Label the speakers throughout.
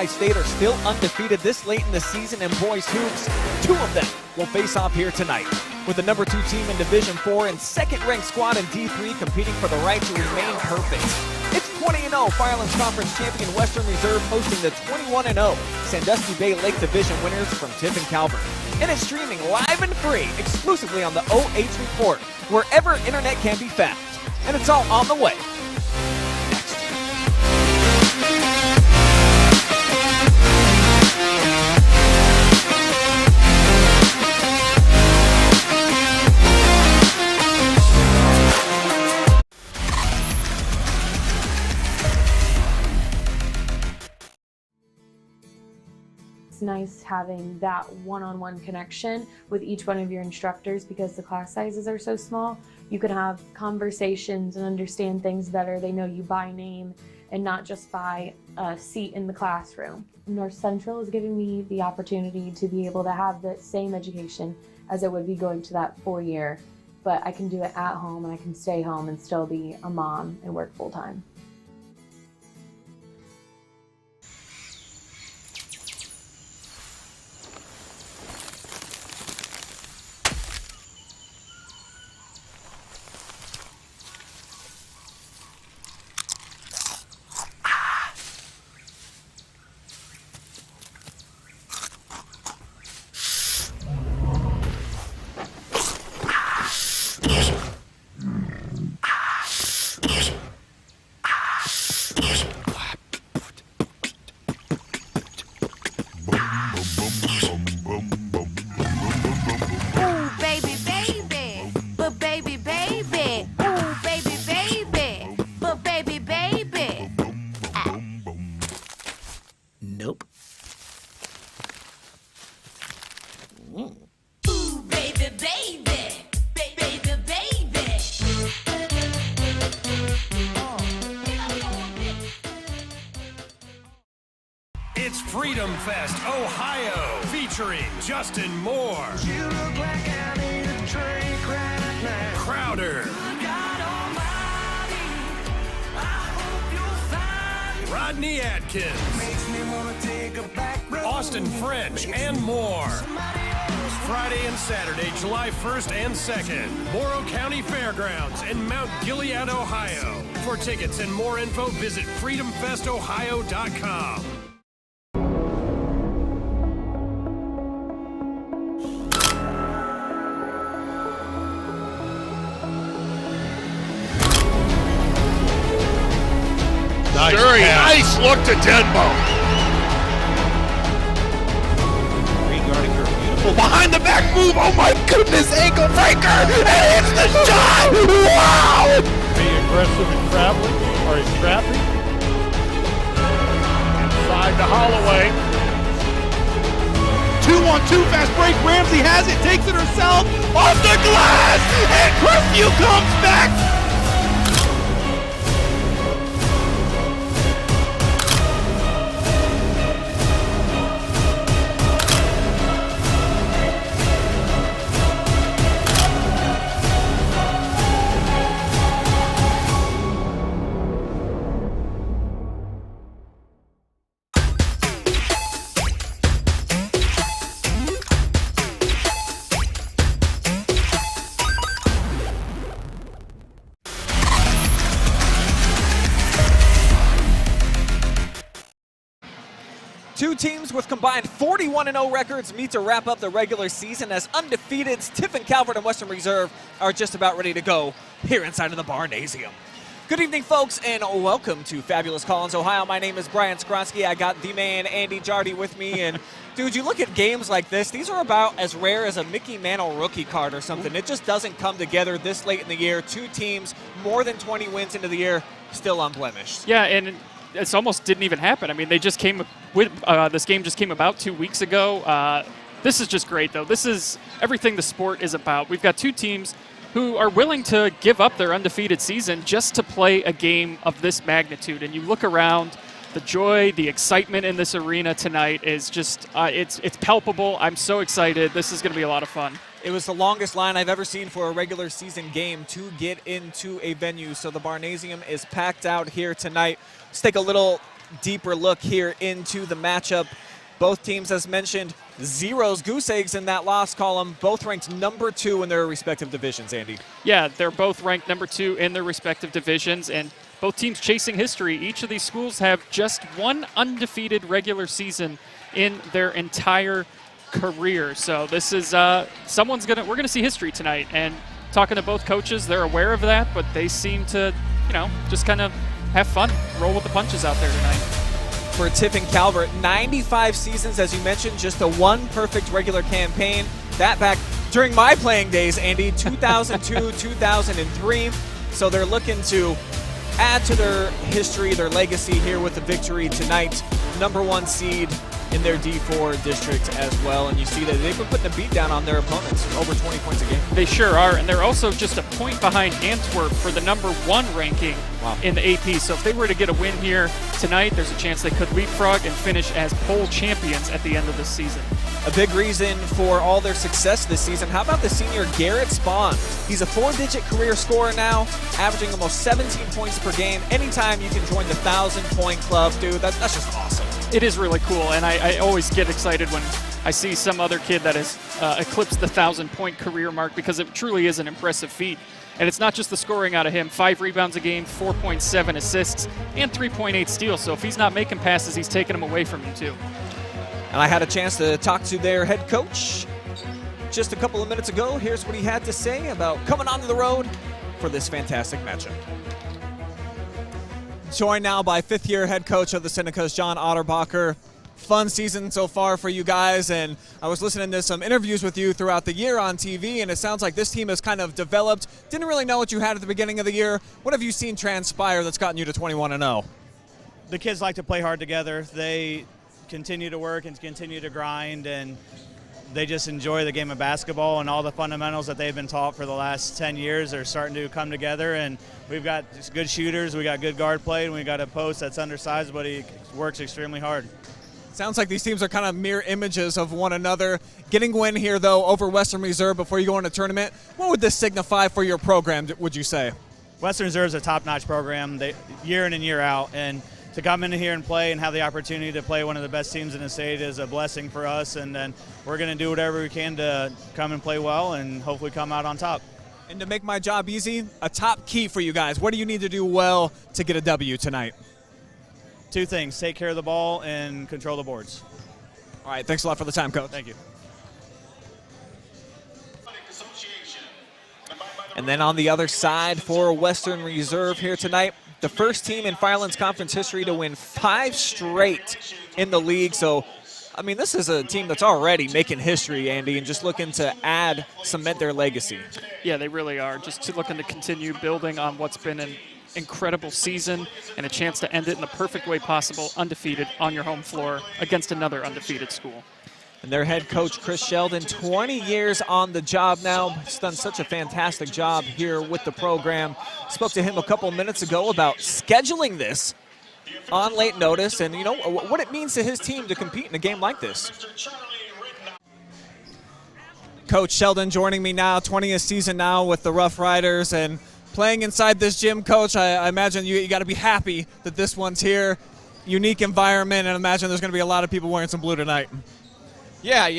Speaker 1: State are still undefeated this late in the season in boys hoops. Two of them will face off here tonight, with the number 2 team in Division IV and second-ranked squad in D3 competing for the right to remain perfect. It's 20-0 Firelands Conference champion Western Reserve hosting the 21-0 Sandusky Bay Lake Division winners from Tiffin Calvert. And it's streaming live and free exclusively on the OH.Report, wherever internet can be found. And it's all on the way.
Speaker 2: It's nice having that one-on-one connection with each one of your instructors because the class sizes are so small. You can have conversations and understand things better. They know you by name and not just by a seat in the classroom. North Central is giving me the opportunity to be able to have the same education as it would be going to that 4-year, but I can do it at home and I can stay home and still be a mom and work full-time.
Speaker 3: Nope.
Speaker 4: Ooh, baby, baby, baby, baby.
Speaker 5: It's Freedom Fest, Ohio, featuring Justin Moore,
Speaker 6: You look like I need a drink right now.
Speaker 5: Crowder,
Speaker 6: God Almighty, I hope you'll find
Speaker 5: Rodney Atkins,
Speaker 6: makes me wanna take a back road.
Speaker 5: Austin French, and more.
Speaker 6: Somebody else.
Speaker 5: Friday and Saturday, July 1st and 2nd, Morrow County Fairgrounds in Mount Gilead, Ohio. For tickets and more info, visit freedomfestohio.com.
Speaker 7: Nice look to Denbo.
Speaker 8: Regarding her beautiful
Speaker 7: Behind the back move. Oh my goodness, ankle breaker. And it's the shot. Wow.
Speaker 8: being aggressive in traveling or in trapping.
Speaker 7: Inside to Holloway. 2-on-2 fast break. Ramsey has it, takes it herself off the glass, and Curfew comes back.
Speaker 1: Two teams with combined 41-0 records meet to wrap up the regular season as undefeateds Tiffin Calvert and Western Reserve are just about ready to go here inside of the Barnasium. Good evening, folks, and welcome to Fabulous Collins, Ohio. My name is Brian Skronsky. I got the man Andy Jardy with me, and dude, you look at games like this, these are about as rare as a Mickey Mantle rookie card or something. It just doesn't come together this late in the year. Two teams, more than 20 wins into the year, still unblemished.
Speaker 9: Yeah, and it almost didn't even happen. I mean, they just came with this game just came about 2 weeks ago. This is just great, though. This is everything the sport is about. We've got two teams who are willing to give up their undefeated season just to play a game of this magnitude. And you look around, the joy, the excitement in this arena tonight is just it's palpable. I'm so excited. This is going to be a lot of fun.
Speaker 1: It was the longest line I've ever seen for a regular season game to get into a venue, so the Barnasium is packed out here tonight. Let's take a little deeper look here into the matchup. Both teams, as mentioned, zeros, goose eggs in that loss column. Both ranked number 2 in their respective divisions, Andy.
Speaker 9: Yeah, they're both ranked number 2 in their respective divisions, and both teams chasing history. Each of these schools have just one undefeated regular season in their entire career. So this is we're gonna see history tonight. And talking to both coaches, they're aware of that, but they seem to, just kind of have fun, roll with the punches out there tonight.
Speaker 1: For Tiffin Calvert, 95 seasons, as you mentioned, just the one perfect regular campaign. That back during my playing days, Andy, 2002, 2003. So they're looking to add to their history, their legacy here with the victory tonight. Number 1 seed in their D4 district as well. And you see that they've been putting a beat down on their opponents, over 20 points a game.
Speaker 9: They sure are, and they're also just a point behind Antwerp for the number 1 ranking in the AP. So if they were to get a win here tonight, there's a chance they could leapfrog and finish as poll champions at the end of the season.
Speaker 1: A big reason for all their success this season, how about the senior Garrett Spahn? He's a 4-digit career scorer now, averaging almost 17 points per game. Anytime you can join the 1,000-point club, dude, that's just awesome.
Speaker 9: It is really cool, and I always get excited when I see some other kid that has eclipsed the 1,000-point career mark, because it truly is an impressive feat. And it's not just the scoring out of him. 5 rebounds a game, 4.7 assists, and 3.8 steals. So if he's not making passes, he's taking them away from you too.
Speaker 1: And I had a chance to talk to their head coach just a couple of minutes ago. Here's what he had to say about coming onto the road for this fantastic matchup. Joined now by 5th-year head coach of the Senecas, John Otterbacher. Fun season so far for you guys, and I was listening to some interviews with you throughout the year on TV, and it sounds like this team has kind of developed. Didn't really know what you had at the beginning of the year. What have you seen transpire that's gotten you to 21-0?
Speaker 3: The kids like to play hard together. They continue to work and continue to grind, and they just enjoy the game of basketball, and all the fundamentals that they've been taught for the last 10 years are starting to come together. And we've got good shooters, we got good guard play, and we got a post that's undersized, but he works extremely hard.
Speaker 1: Sounds like these teams are kind of mirror images of one another. Getting a win here, though, over Western Reserve before you go into tournament, what would this signify for your program, would you say?
Speaker 3: Western Reserve is a top-notch program, year in and year out, and to come in here and play and have the opportunity to play one of the best teams in the state is a blessing for us, and then we're going to do whatever we can to come and play well and hopefully come out on top.
Speaker 1: And to make my job easy, a top key for you guys. What do you need to do well to get a W tonight?
Speaker 3: 2 things: take care of the ball and control the boards.
Speaker 1: All right, thanks a lot for the time, Coach.
Speaker 3: Thank you.
Speaker 1: And then on the other side for Western Reserve here tonight, the first team in Firelands Conference history to win 5 straight in the league. So, I mean, this is a team that's already making history, Andy, and just looking to cement their legacy.
Speaker 9: Yeah, they really are. Just looking to continue building on what's been an incredible season and a chance to end it in the perfect way possible, undefeated on your home floor against another undefeated school.
Speaker 1: And their head coach, Chris Sheldon, 20 years on the job now. He's done such a fantastic job here with the program. Spoke to him a couple minutes ago about scheduling this on late notice and, what it means to his team to compete in a game like this. Coach Sheldon joining me now, 20th season now with the Rough Riders, and playing inside this gym, Coach, I imagine you got to be happy that this one's here. Unique environment, and I imagine there's going to be a lot of people wearing some blue tonight.
Speaker 10: Yeah,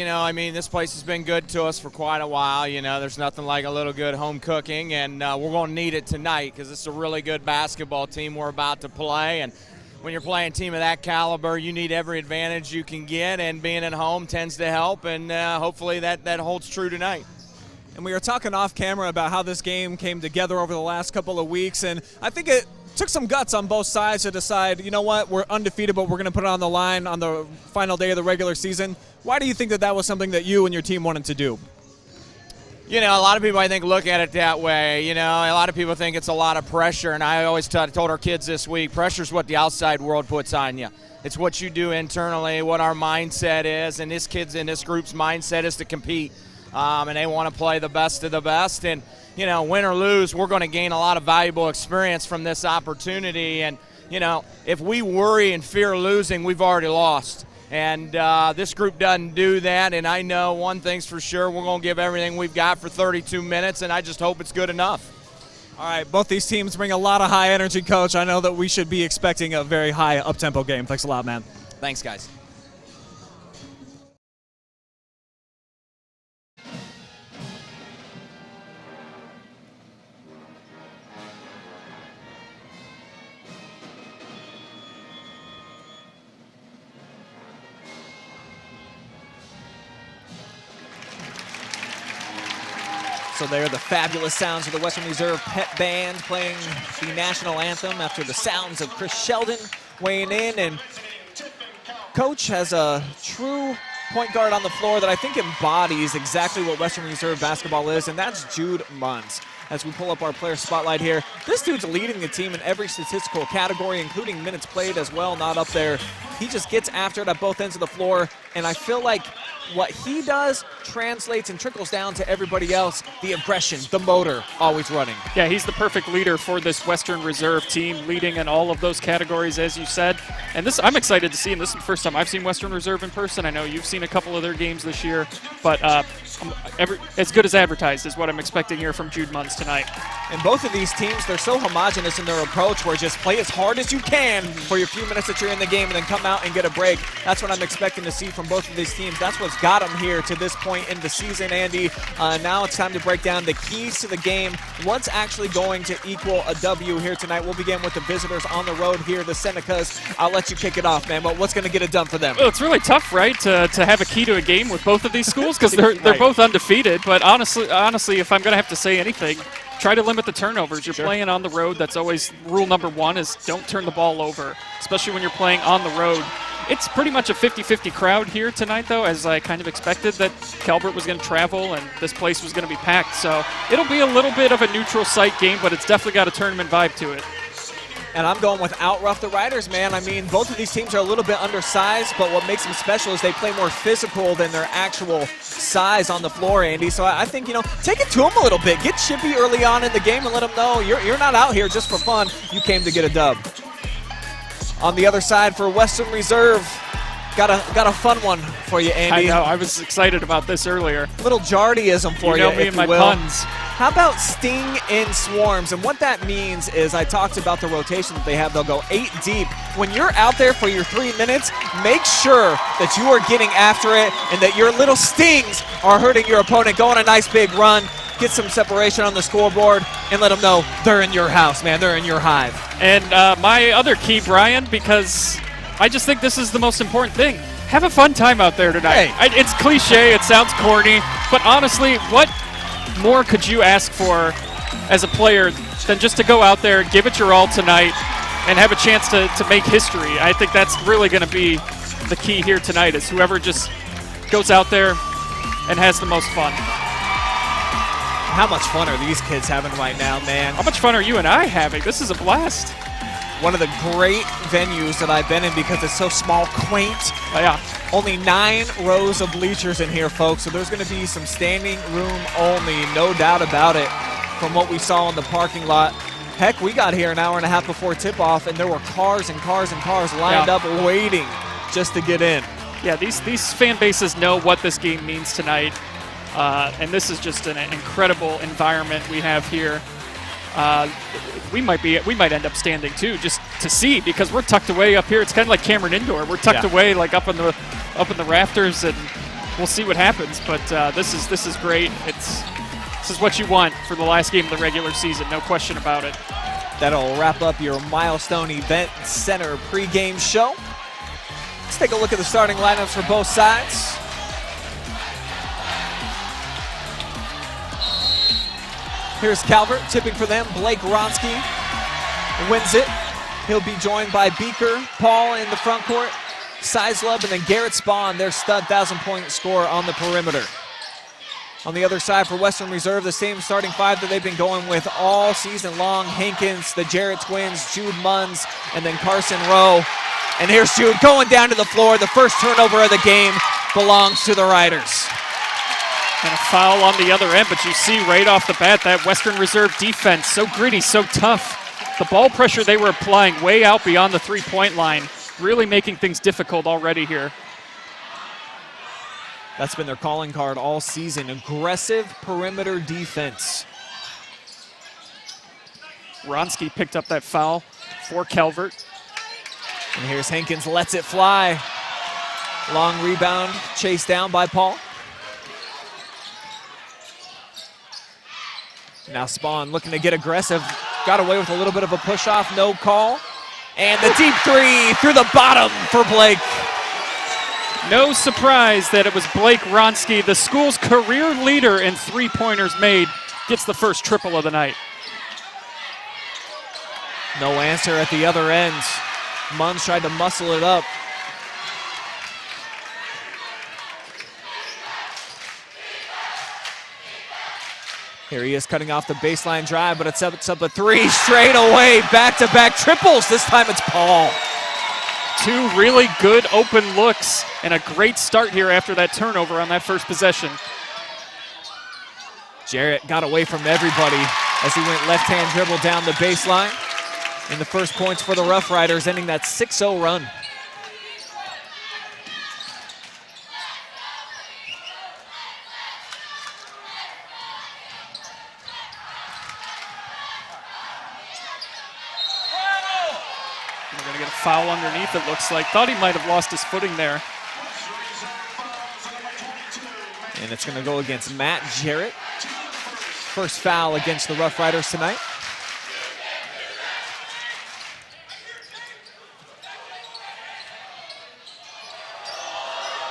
Speaker 10: this place has been good to us for quite a while. There's nothing like a little good home cooking, and we're going to need it tonight because it's a really good basketball team we're about to play. And when you're playing a team of that caliber, you need every advantage you can get, and being at home tends to help, and hopefully that holds true tonight.
Speaker 1: And we were talking off camera about how this game came together over the last couple of weeks, and I think it took some guts on both sides to decide, you know what, we're undefeated, but we're going to put it on the line on the final day of the regular season. Why do you think that was something that you and your team wanted to do?
Speaker 10: A lot of people, I think, look at it that way. A lot of people think it's a lot of pressure, and I always told our kids this week, pressure's what the outside world puts on you. It's what you do internally, what our mindset is, and this kid's in this group's mindset is to compete. And they want to play the best of the best. And, win or lose, we're going to gain a lot of valuable experience from this opportunity. And, if we worry and fear losing, we've already lost. And this group doesn't do that. And I know one thing's for sure, we're going to give everything we've got for 32 minutes, and I just hope it's good enough.
Speaker 1: All right, both these teams bring a lot of high energy, Coach. I know that we should be expecting a very high up-tempo game. Thanks a lot, man.
Speaker 10: Thanks, guys.
Speaker 1: So there are the fabulous sounds of the Western Reserve Pet Band playing the national anthem after the sounds of Chris Sheldon weighing in. And Coach has a true point guard on the floor that I think embodies exactly what Western Reserve basketball is, and that's Jude Munns. As we pull up our player spotlight here, this dude's leading the team in every statistical category, including minutes played as well, not up there. He just gets after it at both ends of the floor, and I feel like what he does translates and trickles down to everybody else. The aggression, the motor, always running.
Speaker 9: Yeah, he's the perfect leader for this Western Reserve team, leading in all of those categories, as you said. And this, I'm excited to see, and this is the first time I've seen Western Reserve in person. I know you've seen a couple of their games this year, but as good as advertised is what I'm expecting here from Jude Munns tonight.
Speaker 1: And both of these teams, they're so homogenous in their approach where just play as hard as you can for your few minutes that you're in the game and then come out and get a break. That's what I'm expecting to see from both of these teams. That's what's got them here to this point in the season, Andy. Now it's time to break down the keys to the game. What's actually going to equal a W here tonight? We'll begin with the visitors on the road here, the Senecas. I'll let you kick it off, man. But what's going to get it done for them?
Speaker 9: Well, it's really tough, right, to have a key to a game with both of these schools because they're
Speaker 1: Right.
Speaker 9: both undefeated. But honestly, if I'm going to have to say anything, try to limit the turnovers. You're playing on the road. That's always rule number one is don't turn the ball over, especially when you're playing on the road. It's pretty much a 50-50 crowd here tonight, though, as I kind of expected that Calvert was going to travel and this place was going to be packed. So it'll be a little bit of a neutral site game, but it's definitely got a tournament vibe to it.
Speaker 1: And I'm going with outrough the Riders, man. I mean, both of these teams are a little bit undersized, but what makes them special is they play more physical than their actual size on the floor, Andy. So I think, take it to them a little bit. Get chippy early on in the game and let them know you're not out here just for fun. You came to get a dub. On the other side for Western Reserve, got a fun one for you, Andy.
Speaker 9: I know. I was excited about this earlier.
Speaker 1: Little Jardyism for you,
Speaker 9: You know me
Speaker 1: if
Speaker 9: and
Speaker 1: you
Speaker 9: my
Speaker 1: will.
Speaker 9: puns.
Speaker 1: How about sting in swarms? And what that means is I talked about the rotation that they have. They'll go 8 deep. When you're out there for your 3 minutes, make sure that you are getting after it and that your little stings are hurting your opponent. Go on a nice big run, get some separation on the scoreboard, and let them know they're in your house, man. They're in your hive.
Speaker 9: And my other key, Brian, because I just think this is the most important thing. Have a fun time out there tonight.
Speaker 1: Hey.
Speaker 9: It's cliche, it sounds corny, but honestly, what more could you ask for as a player than just to go out there, give it your all tonight, and have a chance to make history? I think that's really going to be the key here tonight is whoever just goes out there and has the most fun.
Speaker 1: How much fun are these kids having right now, man?
Speaker 9: How much fun are you and I having? This is a blast.
Speaker 1: One of the great venues that I've been in because it's so small, quaint.
Speaker 9: Oh, yeah.
Speaker 1: Only 9 rows of bleachers in here, folks, so there's going to be some standing room only, no doubt about it, from what we saw in the parking lot. Heck, we got here an hour and a half before tip-off, and there were cars and cars and cars lined up waiting just to get in.
Speaker 9: Yeah, these fan bases know what this game means tonight, and this is just an incredible environment we have here. We might end up standing too, just to see, because we're tucked away up here. It's kind of like Cameron Indoor. We're tucked away, like up in the rafters, and we'll see what happens. But this is great. This is what you want for the last game of the regular season, no question about it.
Speaker 1: That'll wrap up your Milestone Event Center pregame show. Let's take a look at the starting lineups for both sides. Here's Calvert tipping for them. Blake Ronsky wins it. He'll be joined by Beaker, Paul in the front court, Sizlub, and then Garrett Spahn, their stud 1,000-point scorer on the perimeter. On the other side for Western Reserve, the same starting 5 that they've been going with all season long. Hankins, the Jarrett twins, Jude Munns, and then Carson Rowe. And here's Jude going down to the floor. The first turnover of the game belongs to the Riders.
Speaker 9: And a foul on the other end, but you see right off the bat that Western Reserve defense, so gritty, so tough. The ball pressure they were applying way out beyond the three-point line, really making things difficult already here.
Speaker 1: That's been their calling card all season. Aggressive perimeter defense.
Speaker 9: Wronski picked up that foul for Calvert.
Speaker 1: And here's Hankins, lets it fly. Long rebound, chased down by Paul. Now Spawn looking to get aggressive. Got away with a little bit of a push-off, no call. And the deep three through the bottom for Blake.
Speaker 9: No surprise that it was Blake Wronski, the school's career leader in three-pointers made, gets the first triple of the night.
Speaker 1: No answer at the other end. Munns tried to muscle it up. Here he is cutting off the baseline drive, but it's up a three straight away. Back-to-back triples. This time it's Paul.
Speaker 9: Two really good open looks and a great start here after that turnover on that first possession.
Speaker 1: Jarrett got away from everybody as he went left-hand dribble down the baseline. And the first points for the Rough Riders, ending that 6-0 run.
Speaker 9: We're going to get a foul underneath, it looks like. Thought he might have lost his footing there.
Speaker 1: And it's going to go against Matt Jarrett. First foul against the Rough Riders tonight.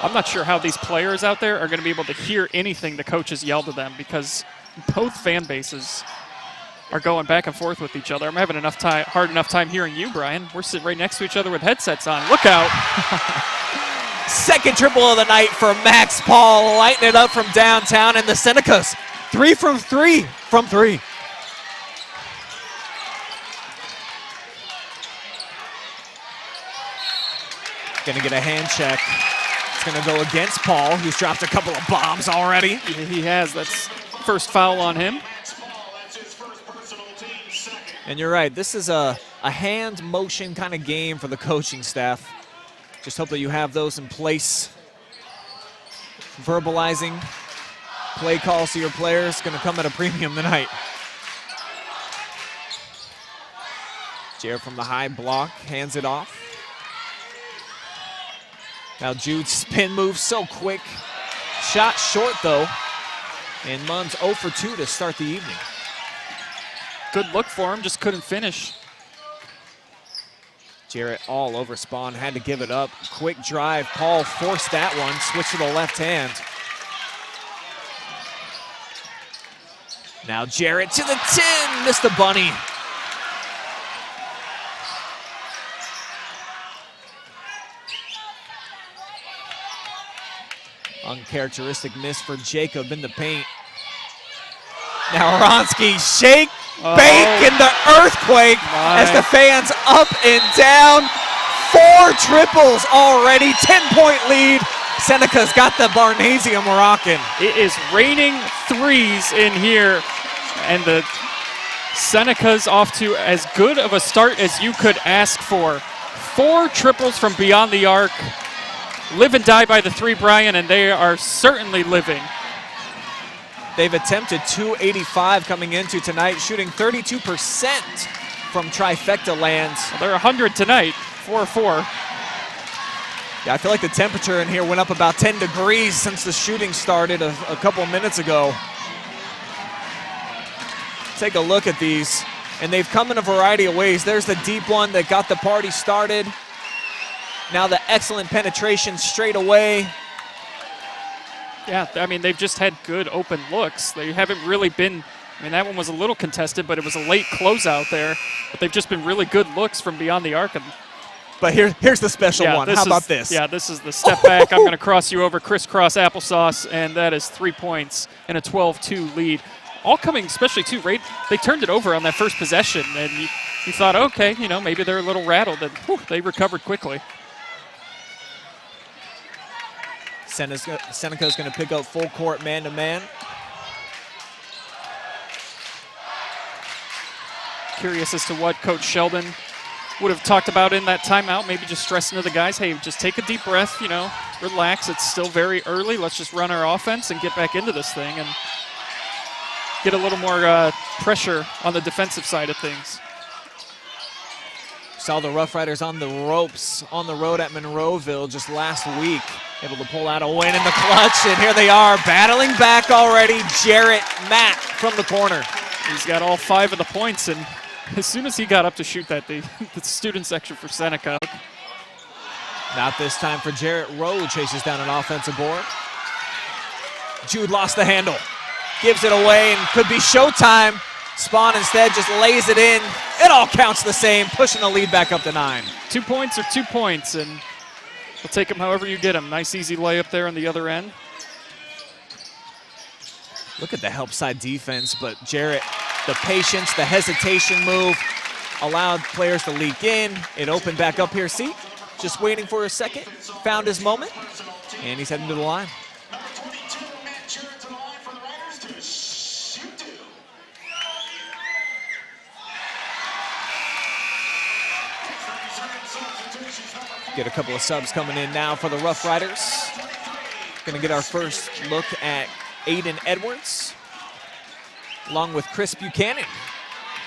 Speaker 9: I'm not sure how these players out there are going to be able to hear anything the coaches yell to them because both fan bases are going back and forth with each other. I'm having hard enough time hearing you, Brian. We're sitting right next to each other with headsets on. Look out.
Speaker 1: Second triple of the night for Max Paul, lighting it up from downtown, and the Senecas 3 from 3 from 3. Gonna get a hand check. It's gonna go against Paul, who's dropped a couple of bombs already.
Speaker 9: He has. That's first foul on him.
Speaker 1: And you're right, this is a hand motion kind of game for the coaching staff. Just hope that you have those in place. Verbalizing play calls to your players going to come at a premium tonight. Jarrett from the high block, hands it off. Now Jude's spin move so quick. Shot short though. And Munns 0 for 2 to start the evening.
Speaker 9: Good look for him, just couldn't finish.
Speaker 1: Jarrett all over Spawn, had to give it up. Quick drive, Paul forced that one, switch to the left hand. Now Jarrett to the 10, missed the bunny. Uncharacteristic miss for Jacob in the paint. Now Wronski, shake, bake, and the earthquake as the fans up and down. 4 triples already, 10-point lead. Seneca's got the Barnasium rocking.
Speaker 9: It is raining threes in here, and the Seneca's off to as good of a start as you could ask for. 4 triples from beyond the arc. Live and die by the three, Brian, and they are certainly living.
Speaker 1: They've attempted 285 coming into tonight, shooting 32% from trifecta lands.
Speaker 9: Well, they're 100 tonight, 4-4.
Speaker 1: Yeah, I feel like the temperature in here went up about 10 degrees since the shooting started a couple minutes ago. Take a look at these, and they've come in a variety of ways. There's the deep one that got the party started. Now the excellent penetration straight away.
Speaker 9: Yeah, I mean, they've just had good open looks. They haven't really been, I mean, that one was a little contested, but it was a late closeout there. But they've just been really good looks from beyond the arc.
Speaker 1: But here's the special one. How about this?
Speaker 9: Yeah, this is the step back. I'm going to cross you over, crisscross applesauce, and that is 3 points and a 12-2 lead. All coming, especially too, right? They turned it over on that first possession, and you thought, okay, you know, maybe they're a little rattled, and they recovered quickly.
Speaker 1: Seneca's going to pick up full court man-to-man.
Speaker 9: Curious as to what Coach Sheldon would have talked about in that timeout, maybe just stressing to the guys, hey, just take a deep breath, you know, relax. It's still very early. Let's just run our offense and get back into this thing. And get a little more pressure on the defensive side of things.
Speaker 1: Saw the Rough Riders on the ropes on the road at Monroeville just last week. Able to pull out a win in the clutch, and here they are battling back already. Jarrett Matt from the corner.
Speaker 9: He's got all 5 of the points, and as soon as he got up to shoot that, the student section for Seneca.
Speaker 1: Not this time for Jarrett. Rowe chases down an offensive board. Jude lost the handle. Gives it away, and could be showtime. Spawn instead just lays it in. It all counts the same, pushing the lead back up to 9.
Speaker 9: 2 points are 2 points, and we'll take them however you get them. Nice easy layup there on the other end.
Speaker 1: Look at the help side defense, but Jarrett, the patience, the hesitation move, allowed players to leak in. It opened back up here. See, just waiting for a second. Found his moment, and he's heading to the line. Get a couple of subs coming in now for the Rough Riders. Gonna get our first look at Aiden Edwards, along with Chris Buchanan,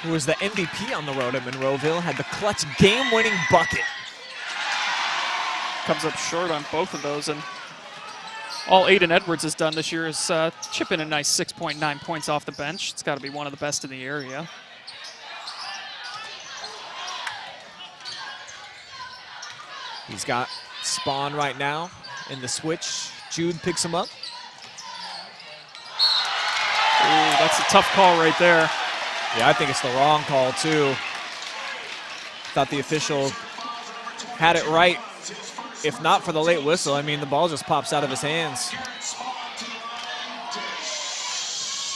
Speaker 1: who was the MVP on the road at Monroeville, had the clutch game-winning bucket.
Speaker 9: Comes up short on both of those, and all Aiden Edwards has done this year is chip in a nice 6.9 points off the bench. It's got to be one of the best in the area.
Speaker 1: He's got Spawn right now in the switch. Jude picks him up.
Speaker 9: Ooh, that's a tough call right there.
Speaker 1: Yeah, I think it's the wrong call, too. Thought the official had it right. If not for the late whistle, I mean, the ball just pops out of his hands.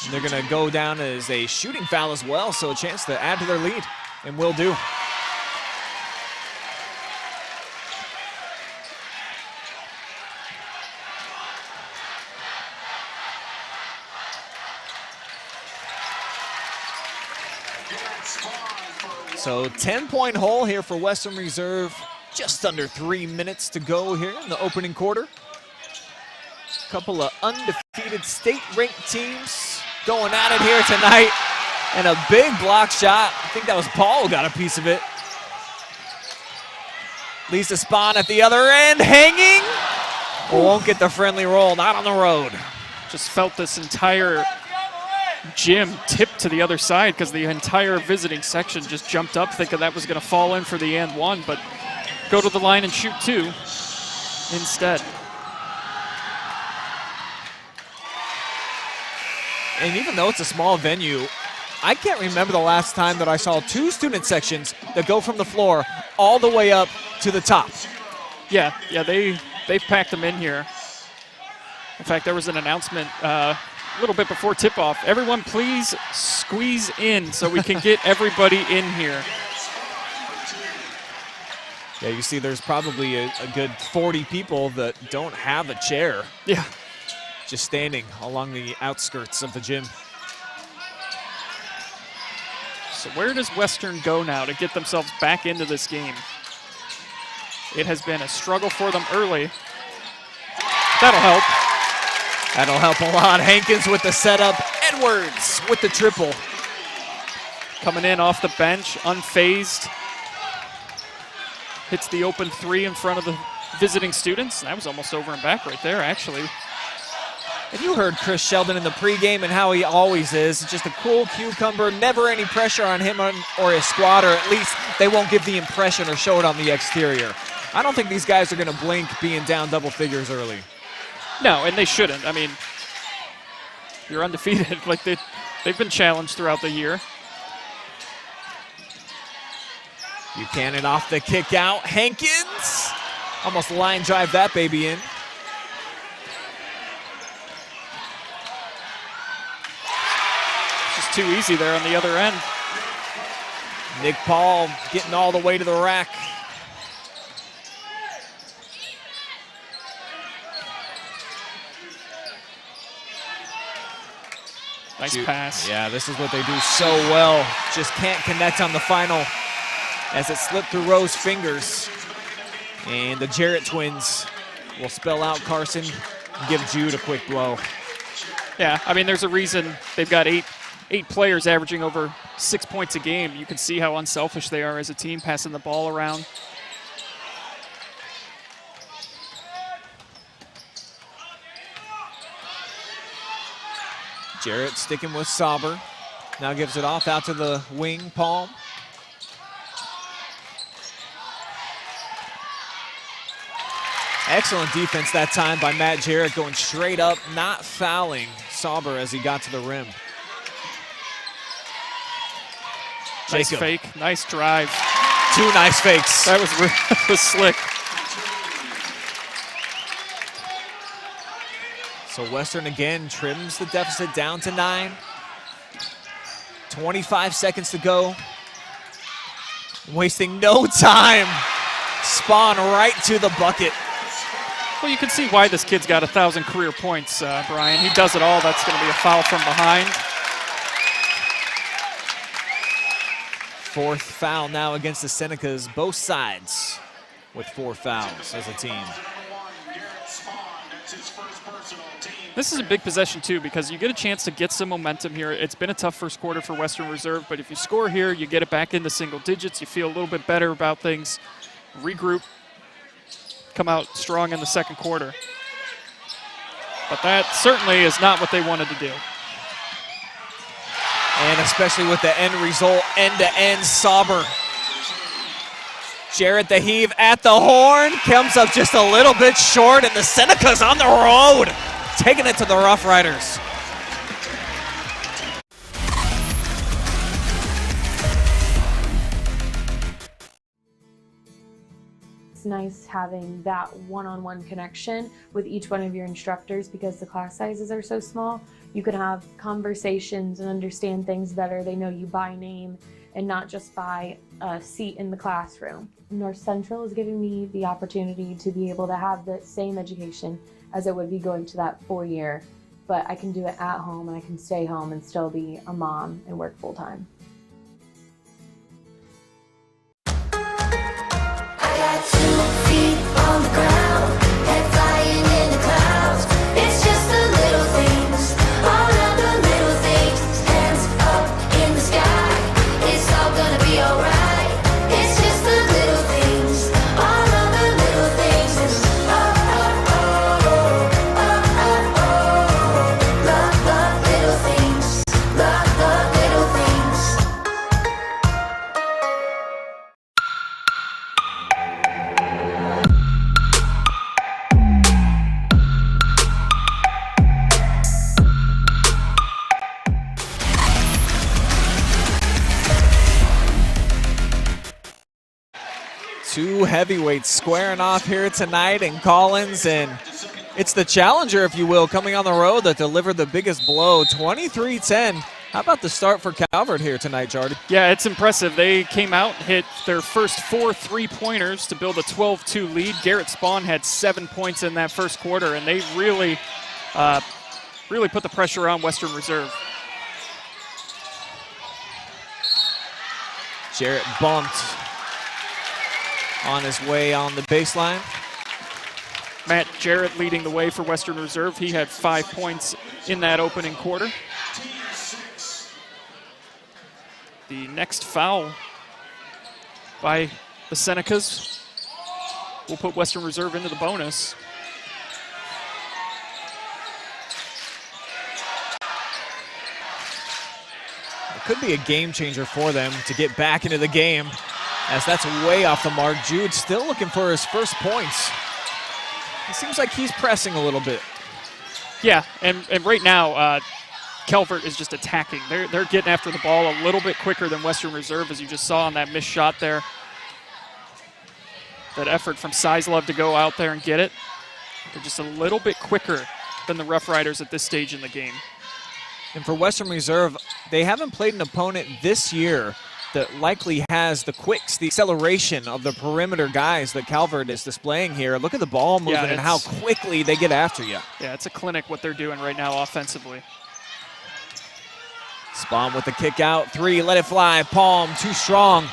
Speaker 1: And they're going to go down as a shooting foul as well, so a chance to add to their lead, and will do. So 10-point hole here for Western Reserve. Just under 3 minutes to go here in the opening quarter. A couple of undefeated state-ranked teams going at it here tonight. And a big block shot. I think that was Paul who got a piece of it. Lisa Spawn at the other end, hanging. Won't get the friendly roll, not on the road.
Speaker 9: Just felt this entire gym tipped to the other side because the entire visiting section just jumped up thinking that was going to fall in for the and one, but go to the line and shoot 2 instead.
Speaker 1: And even though it's a small venue, I can't remember the last time that I saw 2 student sections that go from the floor all the way up to the top.
Speaker 9: Yeah, they've packed them in here. In fact, there was an announcement a little bit before tip-off. Everyone please squeeze in so we can get everybody in here.
Speaker 1: Yeah, you see there's probably a good 40 people that don't have a chair.
Speaker 9: Yeah.
Speaker 1: Just standing along the outskirts of the gym.
Speaker 9: So where does Western go now to get themselves back into this game? It has been a struggle for them early. That'll help.
Speaker 1: That'll help a lot. Hankins with the setup. Edwards with the triple.
Speaker 9: Coming in off the bench, unfazed. Hits the open 3 in front of the visiting students. That was almost over and back right there, actually.
Speaker 1: And you heard Chris Sheldon in the pregame and how he always is. Just a cool cucumber, never any pressure on him or his squad, or at least they won't give the impression or show it on the exterior. I don't think these guys are going to blink being down double figures early.
Speaker 9: No, and they shouldn't. I mean, you're undefeated. Like they've been challenged throughout the year.
Speaker 1: Buchanan off the kick out. Hankins almost line drive that baby in.
Speaker 9: Just too easy there on the other end.
Speaker 1: Nick Paul getting all the way to the rack.
Speaker 9: Nice pass.
Speaker 1: Yeah, this is what they do so well. Just can't connect on the final as it slipped through Rowe's fingers. And the Jarrett twins will spell out Carson and give Jude a quick blow.
Speaker 9: Yeah, I mean, there's a reason they've got 8 8 players averaging over 6 points a game. You can see how unselfish they are as a team, passing the ball around.
Speaker 1: Jarrett sticking with Sauber. Now gives it off out to the wing, Palm. Excellent defense that time by Matt Jarrett, going straight up, not fouling Sauber as he got to the rim.
Speaker 9: Nice fake, nice drive.
Speaker 1: 2 nice fakes.
Speaker 9: That was slick.
Speaker 1: So Western again trims the deficit down to 9. 25 seconds to go. Wasting no time. Spawn right to the bucket.
Speaker 9: Well, you can see why this kid's got 1,000 career points, Brian. He does it all. That's going to be a foul from behind.
Speaker 1: 4th foul now against the Senecas. Both sides with 4 fouls as a team.
Speaker 9: This is a big possession, too, because you get a chance to get some momentum here. It's been a tough first quarter for Western Reserve, but if you score here, you get it back into single digits. You feel a little bit better about things. Regroup. Come out strong in the second quarter. But that certainly is not what they wanted to do.
Speaker 1: And especially with the end result, end-to-end Sauber. Jarrett the heave at the horn, comes up just a little bit short, and the Senecas on the road, taking it to the Rough Riders.
Speaker 2: It's nice having that one-on-one connection with each one of your instructors because the class sizes are so small. You can have conversations and understand things better. They know you by name and not just by a seat in the classroom. North Central is giving me the opportunity to be able to have the same education as it would be going to that 4-year, but I can do it at home and I can stay home and still be a mom and work full-time.
Speaker 4: I got 2 feet on the ground, head flying in the clouds. It's just the little things, all of the little things. Hands up in the sky, it's all gonna be alright. It's just the little things, all of the little things. And love the little things, love the little things.
Speaker 1: Two heavyweights squaring off here tonight in Collins, and it's the challenger, if you will, coming on the road that delivered the biggest blow, 23-10. How about the start for Calvert here tonight, Jardy?
Speaker 9: Yeah, it's impressive. They came out, hit their first 4 3-pointers to build a 12-2 lead. Garrett Spawn had 7 points in that first quarter, and they really put the pressure on Western Reserve.
Speaker 1: Jarrett bumped on his way on the baseline.
Speaker 9: Matt Jarrett leading the way for Western Reserve. He had 5 points in that opening quarter. The next foul by the Senecas will put Western Reserve into the bonus.
Speaker 1: It could be a game changer for them to get back into the game, as that's way off the mark. Jude still looking for his first points. It seems like he's pressing a little bit.
Speaker 9: Yeah, and right now, Calvert is just attacking. They're getting after the ball a little bit quicker than Western Reserve, as you just saw on that missed shot there. That effort from Sizlove to go out there and get it. They're just a little bit quicker than the Rough Riders at this stage in the game.
Speaker 1: And for Western Reserve, they haven't played an opponent this year that likely has the quicks, the acceleration of the perimeter guys that Calvert is displaying here. Look at the ball movement and how quickly they get after you.
Speaker 9: Yeah, it's a clinic what they're doing right now offensively.
Speaker 1: Spawn with the kick out, 3, let it fly. Palm, too strong.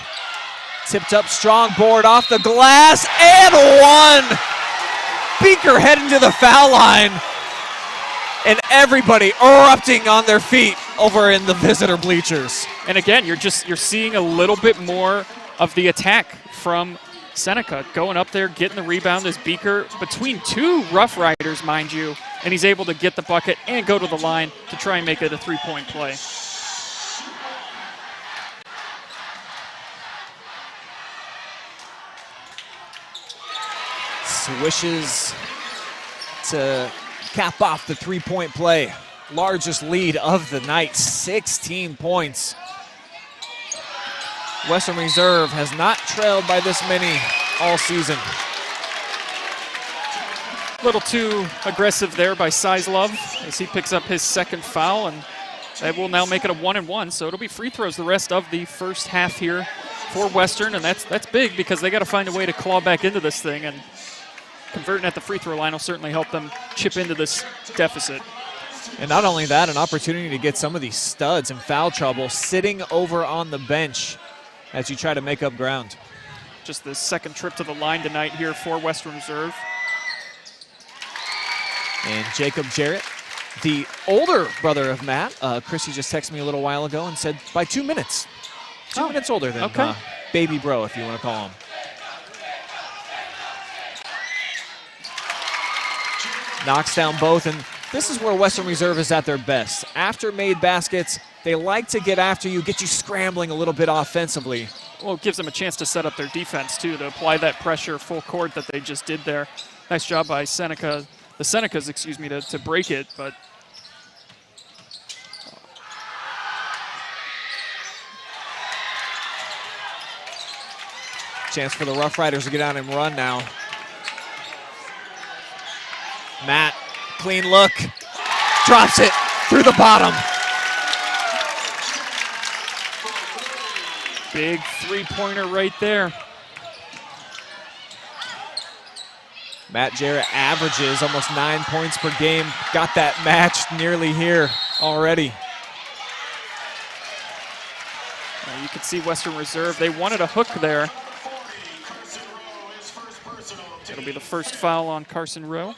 Speaker 1: Tipped up strong, board off the glass, and 1! Beaker heading to the foul line, and everybody erupting on their feet. over in the visitor bleachers.
Speaker 9: And again, you're seeing a little bit more of the attack from Seneca, going up there, getting the rebound. As Beaker between two Rough Riders, mind you, and he's able to get the bucket and go to the line to try and make it a three-point play.
Speaker 1: Swishes to cap off the three-point play. Largest lead of the night, 16 points. Western Reserve has not trailed by this many all season.
Speaker 9: A little too aggressive there by Sizlove as he picks up his second foul, and that will now make it a 1-and-1. So it'll be free throws the rest of the first half here for Western, and that's big because they got to find a way to claw back into this thing, and converting at the free throw line will certainly help them chip into this deficit.
Speaker 1: And not only that, an opportunity to get some of these studs in foul trouble sitting over on the bench as you try to make up ground.
Speaker 9: Just the second trip to the line tonight here for Western Reserve.
Speaker 1: And Jacob Jarrett, the older brother of Matt. Chrissy just texted me a little while ago and said by 2 minutes. 2 minutes older than baby bro, if you want to call him. Knocks down both, and this is where Western Reserve is at their best. After made baskets, they like to get after you, get you scrambling a little bit offensively.
Speaker 9: Well, it gives them a chance to set up their defense, too, to apply that pressure full court that they just did there. Nice job by Senecas, to break it, but
Speaker 1: chance for the Rough Riders to get out and run now. Matt, clean look, drops it through the bottom.
Speaker 9: Big three-pointer right there.
Speaker 1: Matt Jarrett averages almost 9 points per game. Got that matched nearly here already.
Speaker 9: You can see Western Reserve, they wanted a hook there. It'll be the first foul on Carson Rowe.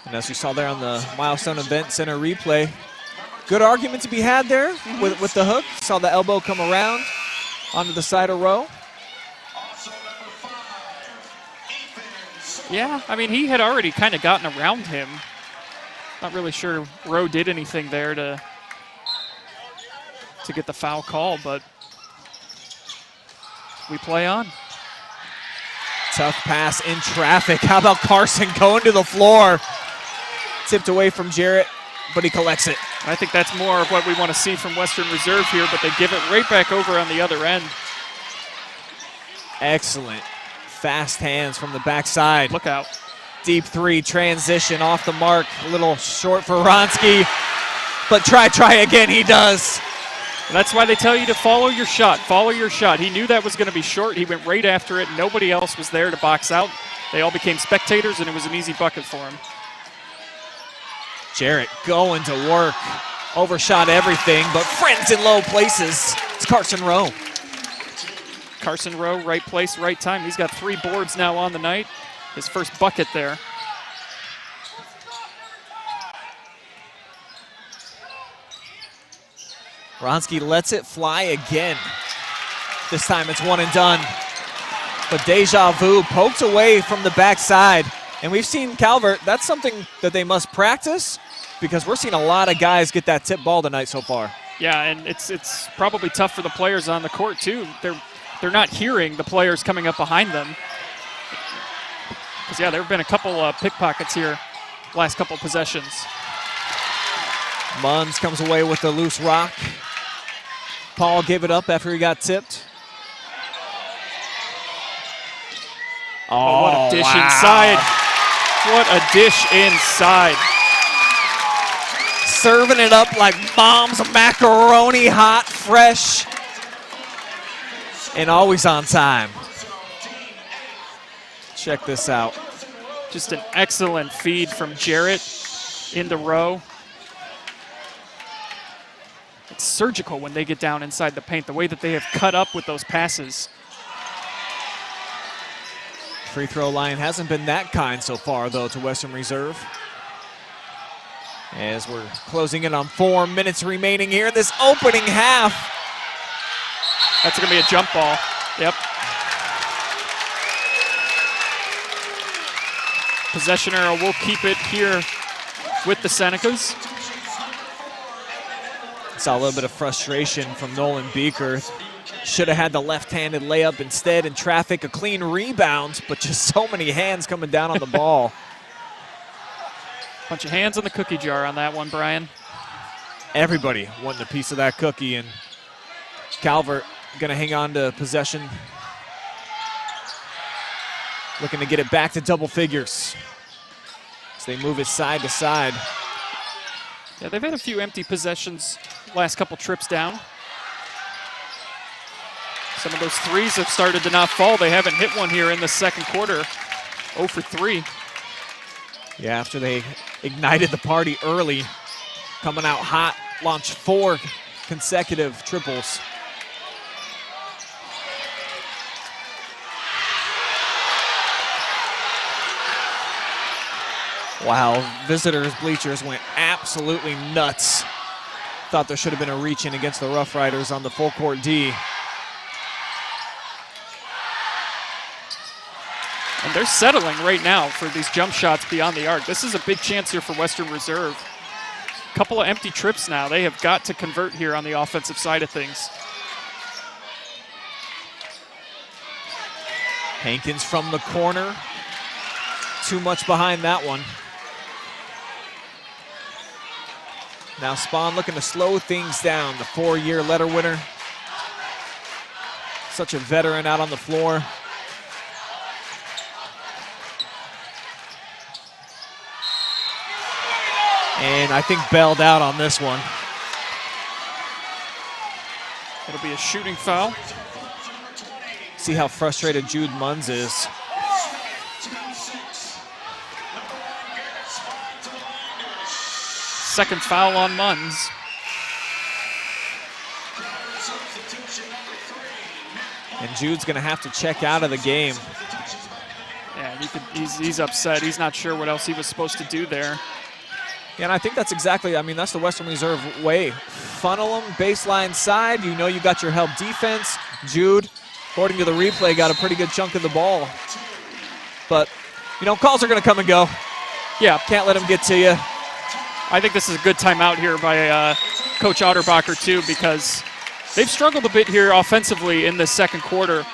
Speaker 1: And as we saw there on the Milestone Event Center replay, good argument to be had there with the hook. Saw the elbow come around onto the side of Rowe.
Speaker 9: Yeah, I mean, he had already kind of gotten around him. Not really sure Rowe did anything there to get the foul call, but we play on.
Speaker 1: Tough pass in traffic. How about Carson going to the floor? Tipped away from Jarrett, but he collects it.
Speaker 9: I think that's more of what we want to see from Western Reserve here, but they give it right back over on the other end.
Speaker 1: Excellent. Fast hands from the backside.
Speaker 9: Look out.
Speaker 1: Deep three, transition off the mark. A little short for Wronski, but try again, he does.
Speaker 9: That's why they tell you to follow your shot. Follow your shot. He knew that was going to be short. He went right after it. Nobody else was there to box out. They all became spectators, and it was an easy bucket for him.
Speaker 1: Jarrett going to work. Overshot everything, but friends in low places. It's Carson Rowe.
Speaker 9: Carson Rowe, right place, right time. He's got 3 boards now on the night. His first bucket there.
Speaker 1: Wronski lets it fly again. This time it's one and done. But Deja Vu poked away from the backside. And we've seen Calvert, that's something that they must practice because we're seeing a lot of guys get that tip ball tonight so far.
Speaker 9: Yeah, and it's probably tough for the players on the court too. They're not hearing the players coming up behind them. Because, yeah, there have been a couple pickpockets here last couple possessions.
Speaker 1: Munns comes away with the loose rock. Paul gave it up after he got tipped.
Speaker 9: Oh, what a dish inside. What a dish inside.
Speaker 1: Serving it up like mom's macaroni, hot, fresh, and always on time. Check this out.
Speaker 9: Just an excellent feed from Jarrett into Rowe. It's surgical when they get down inside the paint, the way that they have cut up with those passes.
Speaker 1: Free throw line hasn't been that kind so far, though, to Western Reserve. As we're closing in on 4 minutes remaining here in this opening half.
Speaker 9: That's going to be a jump ball. Yep. Possession arrow will keep it here with the Senecas.
Speaker 1: Saw a little bit of frustration from Nolan Beeker. Should have had the left-handed layup instead in traffic. A clean rebound, but just so many hands coming down on the ball.
Speaker 9: Bunch of hands in the cookie jar on that one, Brian.
Speaker 1: Everybody wanting a piece of that cookie, and Calvert going to hang on to possession. Looking to get it back to double figures as they move it side to side.
Speaker 9: Yeah, they've had a few empty possessions last couple trips down. Some of those threes have started to not fall. They haven't hit one here in the second quarter. 0 for 3.
Speaker 1: Yeah, after they ignited the party early, coming out hot, launched 4 consecutive triples. Wow, visitors' bleachers went absolutely nuts. Thought there should have been a reach in against the Rough Riders on the full court D.
Speaker 9: And they're settling right now for these jump shots beyond the arc. This is a big chance here for Western Reserve. Couple of empty trips now. They have got to convert here on the offensive side of things.
Speaker 1: Hankins from the corner. Too much behind that one. Now Spahn looking to slow things down. The 4-year letter winner. Such a veteran out on the floor. And I think bailed out on this one.
Speaker 9: It'll be a shooting foul.
Speaker 1: See how frustrated Jude Munns is.
Speaker 9: Second foul on Munns.
Speaker 1: And Jude's going to have to check out of the game.
Speaker 9: Yeah, he's upset. He's not sure what else he was supposed to do there.
Speaker 1: Yeah, and I think that's exactly, I mean, that's the Western Reserve way. Funnel them, baseline side. You know you got your help defense. Jude, according to the replay, got a pretty good chunk of the ball. But, you know, calls are going to come and go.
Speaker 9: Yeah.
Speaker 1: Can't let them get to you.
Speaker 9: I think this is a good timeout here by Coach Otterbacher, too, because they've struggled a bit here offensively in the second quarter,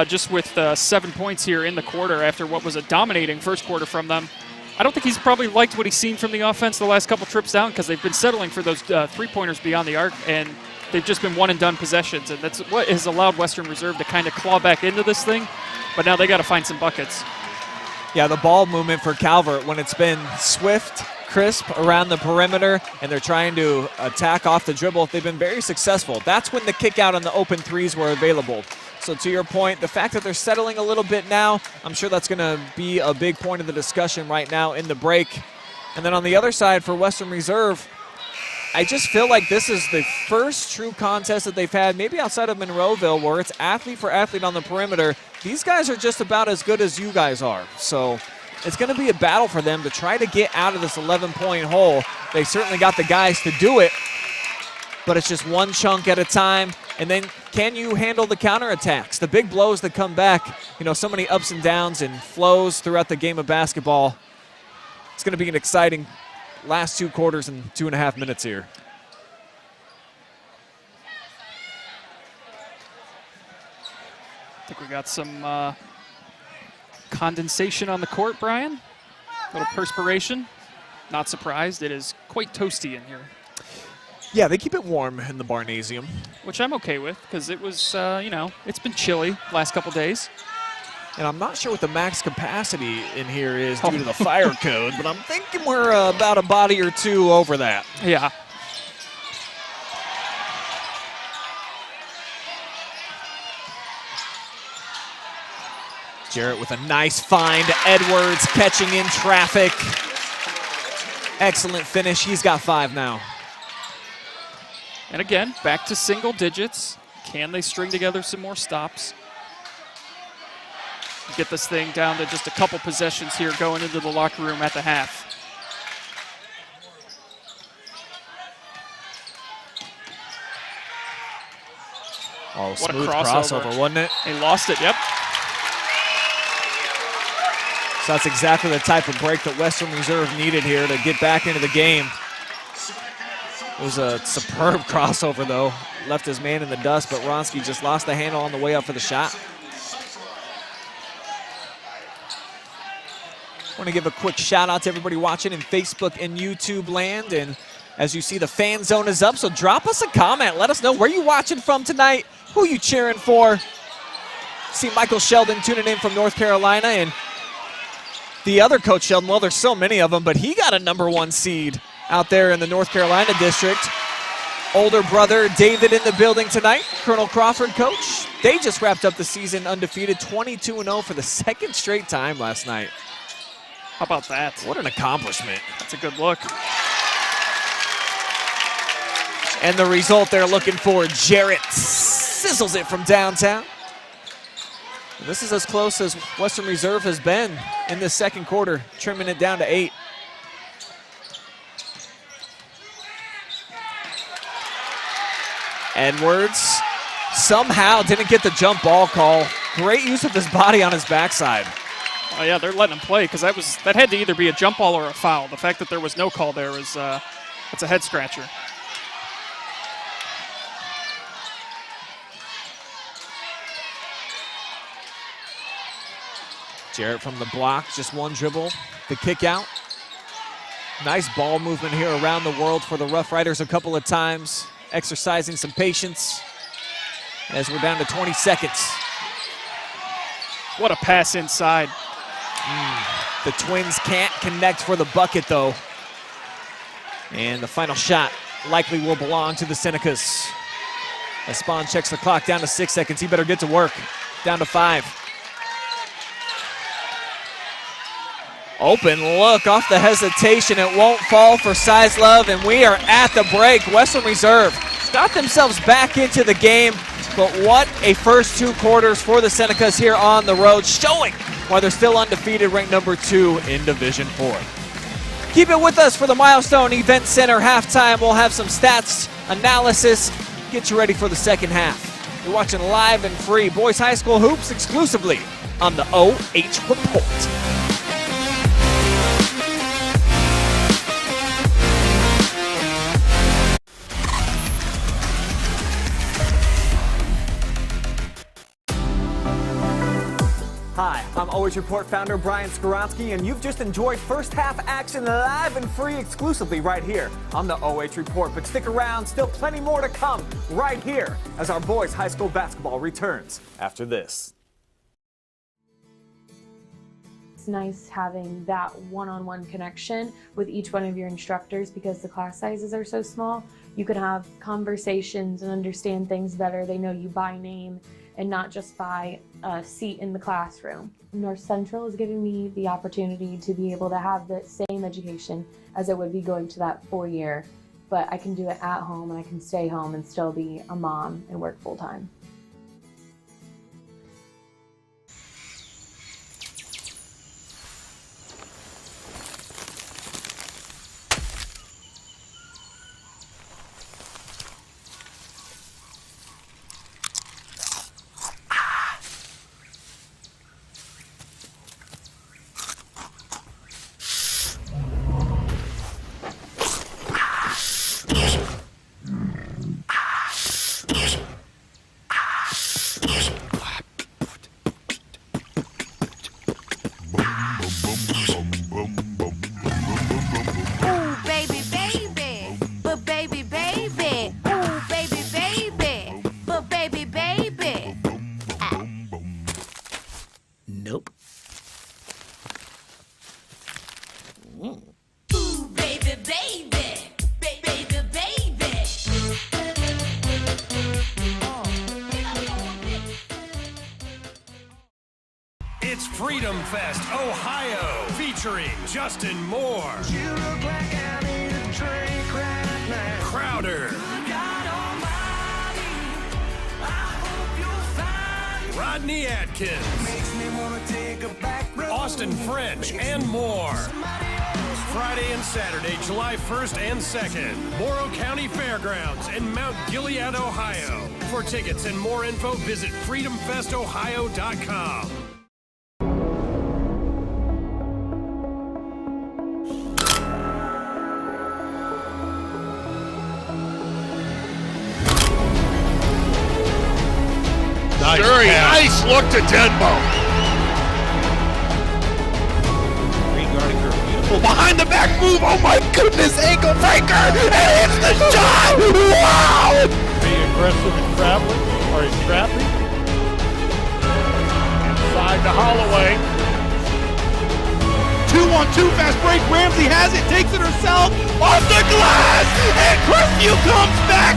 Speaker 9: just with 7 points here in the quarter after what was a dominating first quarter from them. I don't think he's probably liked what he's seen from the offense the last couple trips down because they've been settling for those three-pointers beyond the arc, and they've just been one-and-done possessions, and that's what has allowed Western Reserve to kind of claw back into this thing, but now they got to find some buckets.
Speaker 1: Yeah, the ball movement for Calvert, when it's been swift, crisp around the perimeter, and they're trying to attack off the dribble, they've been very successful. That's when the kick out and the open threes were available. So to your point, the fact that they're settling a little bit now, I'm sure that's going to be a big point of the discussion right now in the break. And then on the other side for Western Reserve, I just feel like this is the first true contest that they've had, maybe outside of Monroeville, where it's athlete for athlete on the perimeter. These guys are just about as good as you guys are. So it's going to be a battle for them to try to get out of this 11-point hole. They certainly got the guys to do it, but it's just one chunk at a time. And then can you handle the counterattacks, the big blows that come back? You know, so many ups and downs and flows throughout the game of basketball. It's going to be an exciting last 2 quarters and 2.5 minutes here.
Speaker 9: I think we got some condensation on the court, Brian. A little perspiration. Not surprised. It is quite toasty in here.
Speaker 1: Yeah, they keep it warm in the Barnasium.
Speaker 9: Which I'm okay with because it was, you know, it's been chilly last couple days.
Speaker 1: And I'm not sure what the max capacity in here is due to the fire code, but I'm thinking we're about a body or 2 over that.
Speaker 9: Yeah.
Speaker 1: Jarrett with a nice find. Edwards catching in traffic. Excellent finish. He's got 5 now.
Speaker 9: And again, back to single digits. Can they string together some more stops? Get this thing down to just a couple possessions here going into the locker room at the half.
Speaker 1: Oh,
Speaker 9: what
Speaker 1: smooth
Speaker 9: a crossover,
Speaker 1: wasn't it?
Speaker 9: He lost it, yep.
Speaker 1: So that's exactly the type of break that Western Reserve needed here to get back into the game. It was a superb crossover, though. Left his man in the dust, but Wronski just lost the handle on the way up for the shot. I want to give a quick shout out to everybody watching in Facebook and YouTube land. And as you see, the fan zone is up, so drop us a comment. Let us know where you're watching from tonight, who you cheering for. See Michael Sheldon tuning in from North Carolina, and the other Coach Sheldon, well, there's so many of them, but he got a #1 seed out there in the North Carolina district. Older brother David in the building tonight. Colonel Crawford, coach. They just wrapped up the season undefeated, 22-0 for the second straight time last night.
Speaker 9: How about that?
Speaker 1: What an accomplishment.
Speaker 9: That's a good look.
Speaker 1: And the result they're looking for, Jarrett sizzles it from downtown. This is as close as Western Reserve has been in the second quarter, trimming it down to 8. Edwards somehow didn't get the jump ball call. Great use of his body on his backside.
Speaker 9: Oh yeah, they're letting him play because that had to either be a jump ball or a foul. The fact that there was no call there was that's a head scratcher.
Speaker 1: Jarrett from the block, just one dribble, the kick out. Nice ball movement here around the world for the Rough Riders a couple of times, exercising some patience as we're down to 20 seconds.
Speaker 9: What a pass inside.
Speaker 1: The Twins can't connect for the bucket, though. And the final shot likely will belong to the Senecas. As Spahn checks the clock down to 6 seconds, he better get to work. Down to 5. Open look off the hesitation. It won't fall for Size Love, and we are at the break. Western Reserve got themselves back into the game, but what a first 2 quarters for the Senecas here on the road, showing why they're still undefeated, ranked #2 in Division 4. Keep it with us for the Milestone Event Center halftime. We'll have some stats, analysis, get you ready for the second half. You're watching live and free Boys High School Hoops exclusively on the OH.Report. Hi, I'm OH.Report founder Brian Skoronsky, and you've just enjoyed first half action live and free exclusively right here on the OH.Report. But stick around, still plenty more to come right here as our boys high school basketball returns after this.
Speaker 2: It's nice having that one-on-one connection with each one of your instructors because the class sizes are so small. You can have conversations and understand things better. They know you by name and not just by a seat in the classroom. North Central is giving me the opportunity to be able to have the same education as it would be going to that 4-year, but I can do it at home and I can stay home and still be a mom and work full-time.
Speaker 5: It's Freedom Fest, Ohio, featuring Justin Moore,
Speaker 6: You look like I need a drink right now.
Speaker 5: Crowder,
Speaker 6: God almighty, I hope you'll find
Speaker 5: Rodney Atkins,
Speaker 6: makes me wanna take a back road.
Speaker 5: Austin French, and more. Friday and Saturday, July 1st and 2nd. Morrow County Fairgrounds in Mount Gilead, Ohio. For tickets and more info, visit freedomfestohio.com.
Speaker 7: Nice look to Denbo. Regarding her beautiful behind the back move. Oh my goodness, ankle breaker. And it's the shot. Wow.
Speaker 8: Be aggressive in traveling or in trapping.
Speaker 7: Inside to Holloway. 2-1-2 fast break. Ramsey has it, takes it herself off the glass, and Crestview comes back.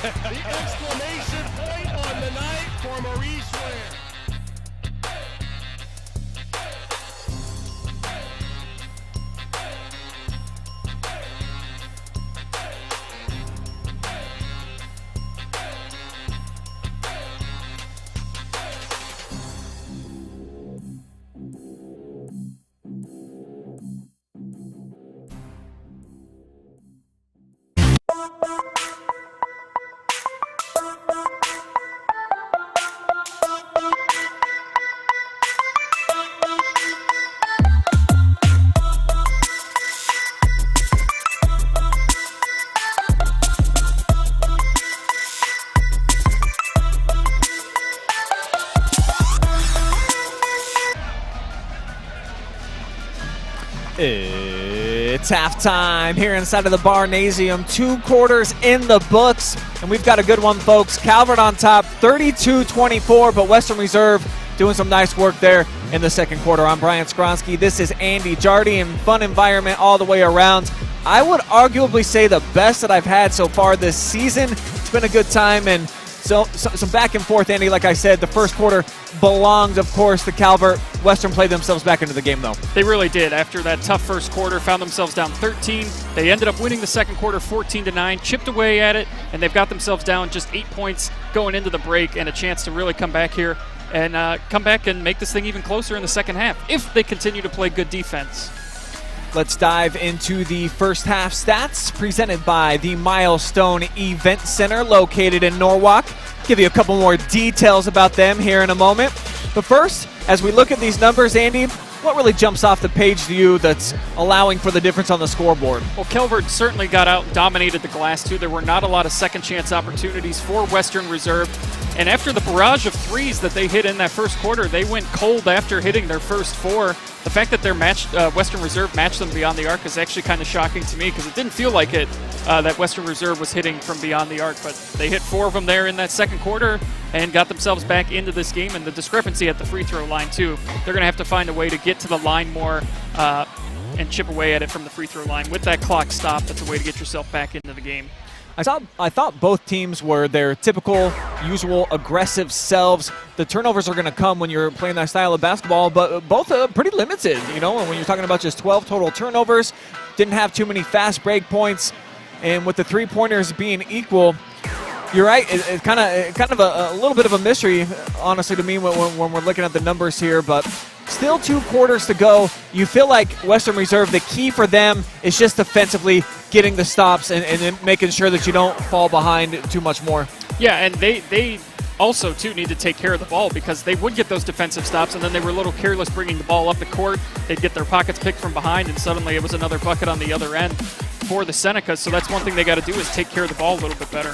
Speaker 6: The exclamation point on the night for Maurice Ware.
Speaker 1: It's halftime here inside of the Barnasium. 2 quarters in the books, and we've got a good one, folks. Calvert on top, 32-24, but Western Reserve doing some nice work there in the second quarter. I'm Brian Skronsky. This is Andy Jardy, and fun environment all the way around. I would arguably say the best that I've had so far this season. It's been a good time, and so some back and forth, Andy. Like I said, the first quarter belonged, of course, to Calvert. Western played themselves back into the game, though.
Speaker 9: They really did. After that tough first quarter, found themselves down 13. They ended up winning the second quarter 14-9, chipped away at it, and they've got themselves down just 8 points going into the break, and a chance to really come back here and make this thing even closer in the second half if they continue to play good defense.
Speaker 1: Let's dive into the first half stats presented by the Milestone Event Center located in Norwalk. Give you a couple more details about them here in a moment. But first, as we look at these numbers, Andy, what really jumps off the page to you that's allowing for the difference on the scoreboard?
Speaker 9: Well, Calvert certainly got out and dominated the glass, too. There were not a lot of second chance opportunities for Western Reserve. And after the barrage of threes that they hit in that first quarter, they went cold after hitting their first 4. The fact that their Western Reserve matched them beyond the arc is actually kind of shocking to me, because it didn't feel like it that Western Reserve was hitting from beyond the arc. But they hit 4 of them there in that second quarter and got themselves back into this game. And the discrepancy at the free throw line, too. They're going to have to find a way to get to the line more and chip away at it from the free throw line. With that clock stop, that's a way to get yourself back into the game.
Speaker 1: I thought both teams were their typical, usual aggressive selves. The turnovers are going to come when you're playing that style of basketball, but both pretty limited, you know, and when you're talking about just 12 total turnovers, didn't have too many fast break points, and with the three-pointers being equal, you're right, it's kind of a little bit of a mystery, honestly, to me when we're looking at the numbers here, but still 2 quarters to go. You feel like Western Reserve, the key for them is just defensively getting the stops and then making sure that you don't fall behind too much more.
Speaker 9: Yeah, and they also, too, need to take care of the ball, because they would get those defensive stops, and then they were a little careless bringing the ball up the court. They'd get their pockets picked from behind, and suddenly it was another bucket on the other end for the Senecas. So that's one thing they got to do, is take care of the ball a little bit better.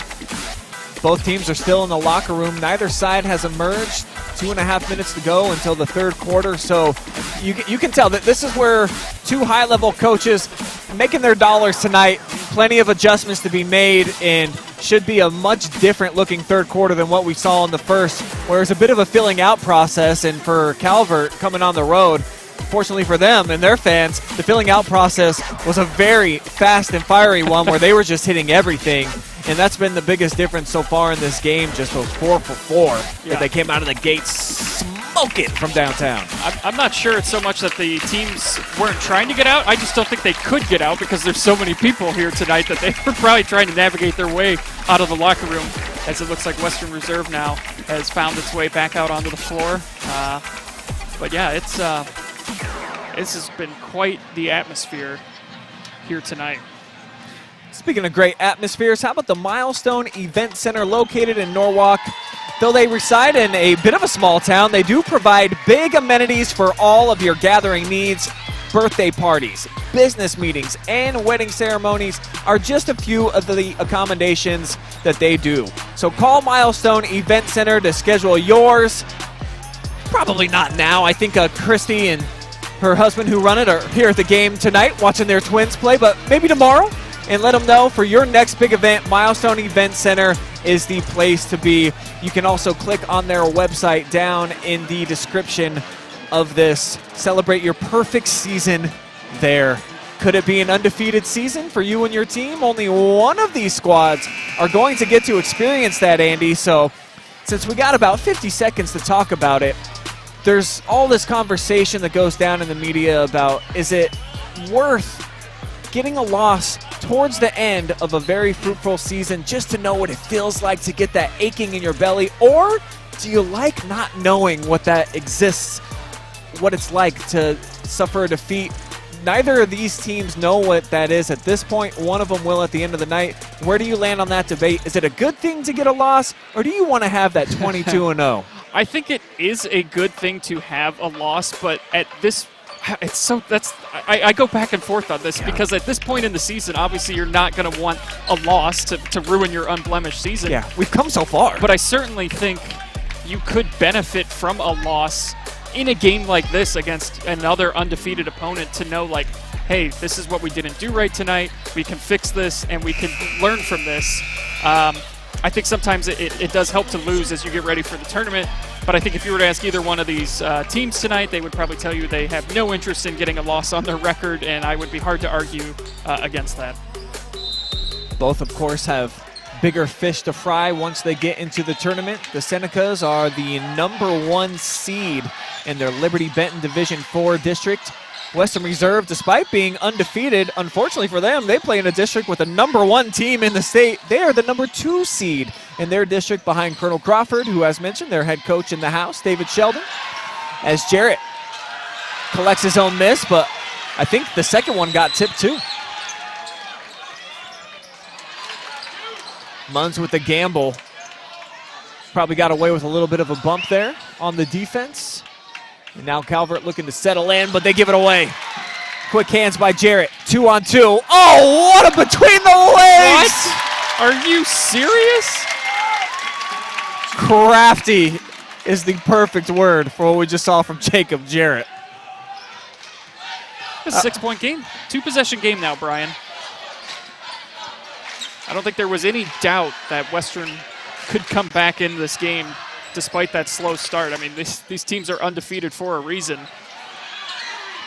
Speaker 1: Both teams are still in the locker room. Neither side has emerged. 2.5 minutes to go until the third quarter. So you can tell that this is where 2 high-level coaches making their dollars tonight. Plenty of adjustments to be made, and should be a much different looking third quarter than what we saw in the first, where it was a bit of a filling out process. And for Calvert coming on the road, fortunately for them and their fans, the filling out process was a very fast and fiery one where they were just hitting everything. And that's been the biggest difference so far in this game, just those 4 for 4 that they came out of the gates smoking from downtown.
Speaker 9: I'm not sure it's so much that the teams weren't trying to get out. I just don't think they could get out because there's so many people here tonight that they were probably trying to navigate their way out of the locker room, as it looks like Western Reserve now has found its way back out onto the floor. But yeah, this has been quite the atmosphere here tonight.
Speaker 1: Speaking of great atmospheres, how about the Milestone Event Center located in Norwalk? Though they reside in a bit of a small town, they do provide big amenities for all of your gathering needs. Birthday parties, business meetings, and wedding ceremonies are just a few of the accommodations that they do. So call Milestone Event Center to schedule yours. Probably not now. I think Christy and her husband who run it are here at the game tonight watching their twins play, but maybe tomorrow. And let them know for your next big event, Milestone Event Center is the place to be. You can also click on their website down in the description of this. Celebrate your perfect season there. Could it be an undefeated season for you and your team? Only one of these squads are going to get to experience that, Andy. So since we got about 50 seconds to talk about it, there's all this conversation that goes down in the media about, is it worth getting a loss towards the end of a very fruitful season just to know what it feels like to get that aching in your belly? Or do you like not knowing what that exists, what it's like to suffer a defeat? Neither of these teams know what that is at this point. One of them will at the end of the night. Where do you land on that debate? Is it a good thing to get a loss, or do you want to have that 22-0?
Speaker 9: I think it is a good thing to have a loss, but at this it's so I go back and forth on this because at this point in the season, obviously you're not going to want a loss to ruin your unblemished season.
Speaker 1: Yeah, we've come so far.
Speaker 9: But I certainly think you could benefit from a loss in a game like this against another undefeated opponent to know, like, hey, this is what we didn't do right tonight. We can fix this and we can learn from this. I think sometimes it does help to lose as you get ready for the tournament. But I think if you were to ask either one of these teams tonight, they would probably tell you they have no interest in getting a loss on their record, and I would be hard to argue against that.
Speaker 1: Both, of course, have bigger fish to fry once they get into the tournament. The Senecas are the #1 seed in their Liberty Benton Division 4 district. Western Reserve, despite being undefeated, unfortunately for them, they play in a district with the #1 team in the state. They are the #2 seed in their district behind Colonel Crawford, who, as mentioned, their head coach in the house, David Sheldon. As Jarrett collects his own miss, but I think the second one got tipped too. Munns with the gamble. Probably got away with a little bit of a bump there on the defense. And now Calvert looking to settle in, but they give it away. Quick hands by Jarrett. 2-on-2. Oh, what a between the legs!
Speaker 9: What? Are you serious?
Speaker 1: Crafty is the perfect word for what we just saw from Jacob Jarrett.
Speaker 9: It's a 6-point game. 2-possession game now, Brian. I don't think there was any doubt that Western could come back into this game despite that slow start. I mean, these teams are undefeated for a reason.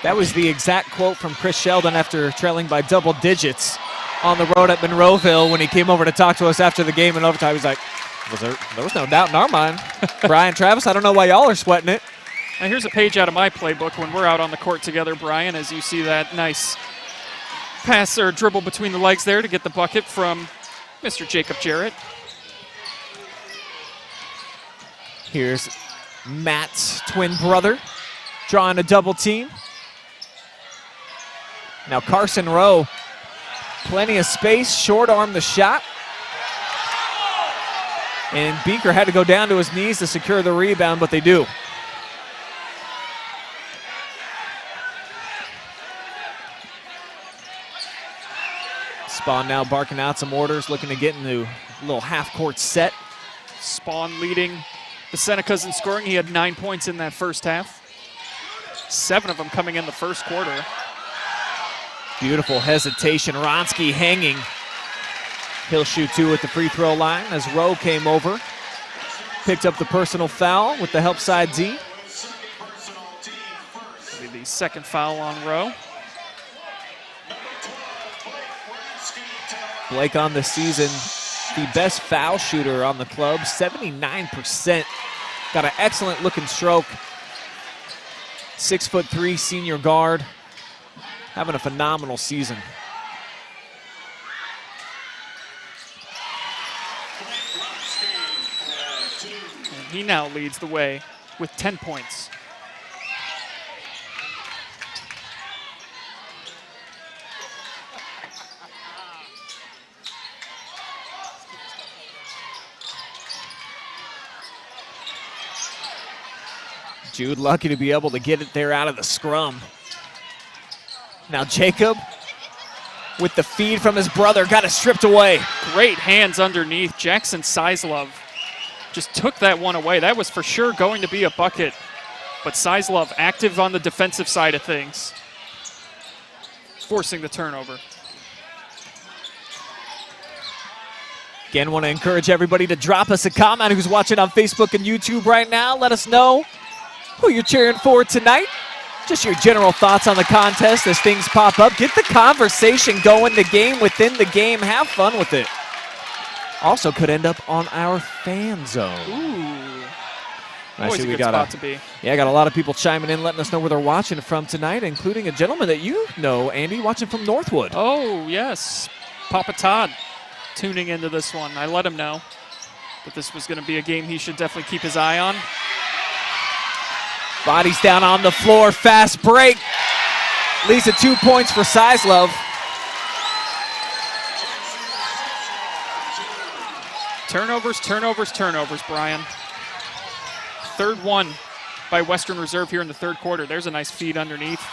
Speaker 1: That was the exact quote from Chris Sheldon after trailing by double digits on the road at Monroeville when he came over to talk to us after the game in overtime. He's like, there was no doubt in our mind. Brian, Travis, I don't know why y'all are sweating it.
Speaker 9: Now here's a page out of my playbook when we're out on the court together, Brian, as you see that nice pass or dribble between the legs there to get the bucket from Mr. Jacob Jarrett.
Speaker 1: Here's Matt's twin brother drawing a double team. Now Carson Rowe, plenty of space, short arm the shot. And Beaker had to go down to his knees to secure the rebound, but they do. Spawn now barking out some orders, looking to get into a little half-court set.
Speaker 9: Spawn leading the Senecas in scoring. He had 9 points in that first half. 7 of them coming in the first quarter.
Speaker 1: Beautiful hesitation. Ronsky hanging. He'll shoot 2 at the free throw line as Rowe came over. Picked up the personal foul with the help side D.
Speaker 9: It'll be the second foul on Rowe.
Speaker 1: Blake on the season, the best foul shooter on the club, 79%. Got an excellent looking stroke. 6'3" senior guard. Having a phenomenal season.
Speaker 9: And he now leads the way with 10 points.
Speaker 1: Jude lucky to be able to get it there out of the scrum. Now Jacob with the feed from his brother, got it stripped away.
Speaker 9: Great hands underneath. Jackson Sizlove just took that one away. That was for sure going to be a bucket, but Sizlove active on the defensive side of things, forcing the turnover.
Speaker 1: Again, want to encourage everybody to drop us a comment who's watching on Facebook and YouTube right now. Let us know who you're cheering for tonight. Just your general thoughts on the contest as things pop up. Get the conversation going, the game within the game. Have fun with it. Also could end up on our fan zone.
Speaker 9: Ooh.
Speaker 1: I
Speaker 9: Always
Speaker 1: see
Speaker 9: a
Speaker 1: we
Speaker 9: good
Speaker 1: got
Speaker 9: spot to be.
Speaker 1: Yeah, got a lot of people chiming in, letting us know where they're watching from tonight, including a gentleman that you know, Andy, watching from Northwood.
Speaker 9: Oh, yes. Papa Todd tuning into this one. I let him know that this was going to be a game he should definitely keep his eye on.
Speaker 1: Bodies down on the floor, fast break. Leads to 2 points for Sizlove.
Speaker 9: Turnovers, turnovers, turnovers, Brian. Third one by Western Reserve here in the third quarter. There's a nice feed underneath.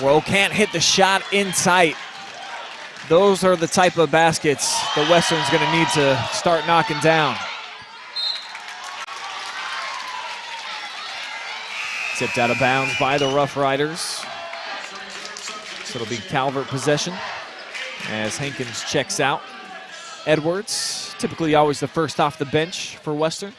Speaker 1: Rowe can't hit the shot in tight. Those are the type of baskets that Western's going to need to start knocking down. Tipped out of bounds by the Rough Riders. So it'll be Calvert possession as Hankins checks out. Edwards, typically always the first off the bench for Western.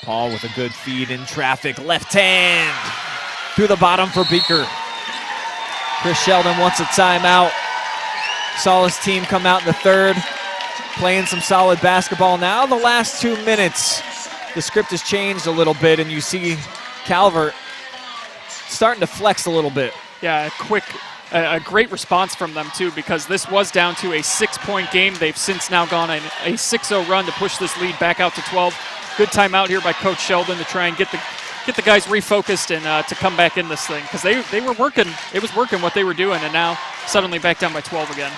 Speaker 1: Paul with a good feed in traffic, left hand through the bottom for Beaker. Chris Sheldon wants a timeout. Saw his team come out in the third, playing some solid basketball. Now the last 2 minutes, the script has changed a little bit, and you see Calvert starting to flex a little bit.
Speaker 9: Yeah, a great response from them too, because this was down to a 6-point game. They've since now gone a 6-0 run to push this lead back out to 12. Good timeout here by Coach Sheldon to try and get the guys refocused and to come back in this thing, because they were working. It was working what they were doing, and now suddenly back down by 12 again.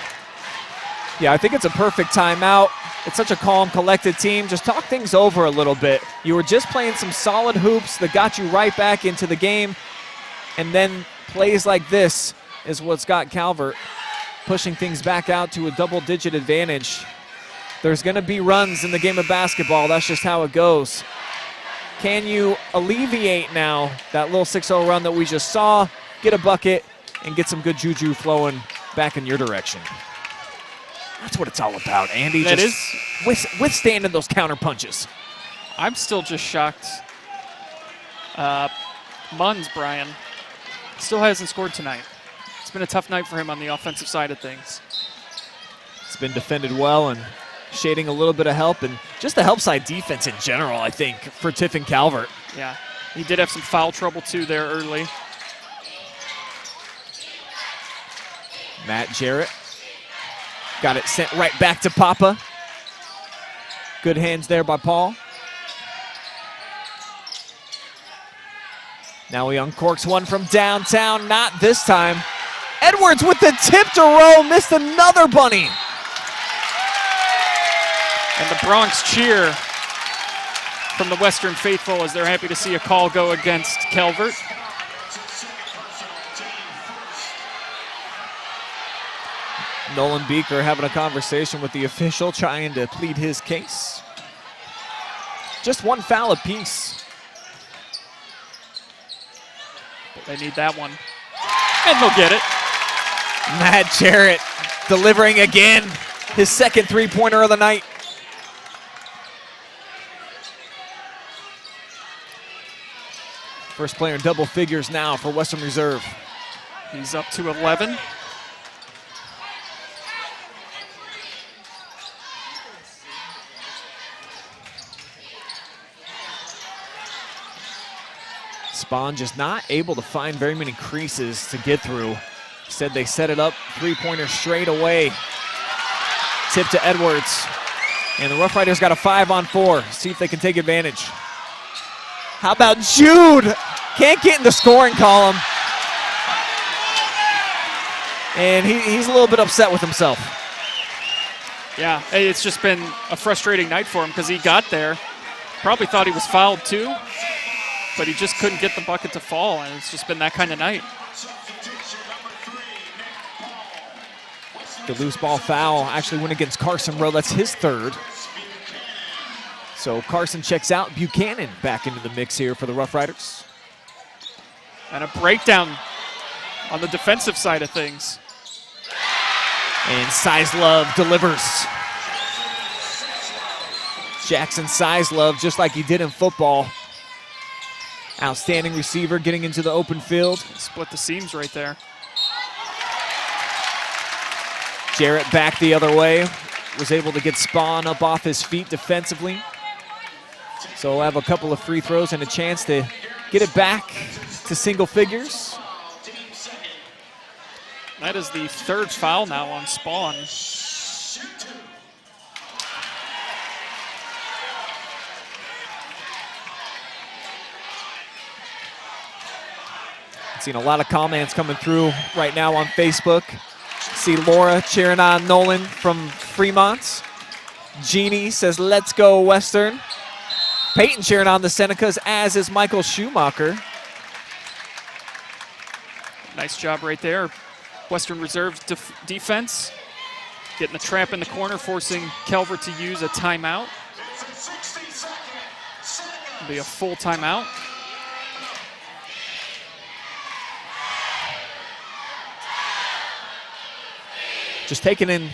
Speaker 1: Yeah, I think it's a perfect timeout. It's such a calm, collected team. Just talk things over a little bit. You were just playing some solid hoops that got you right back into the game, and then plays like this is what's got Calvert pushing things back out to a double-digit advantage. There's going to be runs in the game of basketball. That's just how it goes. Can you alleviate now that little 6-0 run that we just saw, get a bucket, and get some good juju flowing back in your direction? That's what it's all about, Andy.
Speaker 9: That
Speaker 1: just
Speaker 9: is.
Speaker 1: Withstanding those counter punches.
Speaker 9: I'm still just shocked. Munns, Brian, still hasn't scored tonight. It's been a tough night for him on the offensive side of things.
Speaker 1: It's been defended well and shading a little bit of help, and just the help side defense in general, I think, for Tiffin Calvert.
Speaker 9: Yeah, he did have some foul trouble too there early.
Speaker 1: Matt Jarrett got it sent right back to Papa. Good hands there by Paul. Now he uncorks one from downtown, not this time. Edwards with the tip to Rowe, missed another bunny.
Speaker 9: And the Bronx cheer from the Western faithful as they're happy to see a call go against Calvert.
Speaker 1: Nolan Beaker having a conversation with the official, trying to plead his case. Just one foul apiece.
Speaker 9: But they need that one. And they'll get it.
Speaker 1: Matt Jarrett delivering again. His second three-pointer of the night. First player in double figures now for Western Reserve.
Speaker 9: He's up to 11.
Speaker 1: Spahn just not able to find very many creases to get through. Said they set it up, three-pointer straight away. Tip to Edwards. And the Rough Riders got a 5-on-4. See if they can take advantage. How about Jude? Can't get in the scoring column. And he's a little bit upset with himself.
Speaker 9: Yeah, it's just been a frustrating night for him because he got there. Probably thought he was fouled too, but he just couldn't get the bucket to fall, and it's just been that kind of night.
Speaker 1: The loose ball foul actually went against Carson Rowe. That's his third. So Carson checks out. Buchanan back into the mix here for the Rough Riders.
Speaker 9: And a breakdown on the defensive side of things.
Speaker 1: And Sizlove delivers. Jackson Sizlove, just like he did in football. Outstanding receiver getting into the open field.
Speaker 9: Split the seams right there.
Speaker 1: Jarrett back the other way. Was able to get Spahn up off his feet defensively. So we'll have a couple of free throws and a chance to get it back to single figures.
Speaker 9: That is the third foul now on Spahn.
Speaker 1: Seen a lot of comments coming through right now on Facebook. See Laura cheering on Nolan from Fremont. Jeannie says, let's go Western. Peyton cheering on the Senecas, as is Michael Schumacher.
Speaker 9: Nice job right there. Western Reserve defense. Getting the trap in the corner, forcing Calvert to use a timeout. It'll be a full timeout.
Speaker 1: Just taking in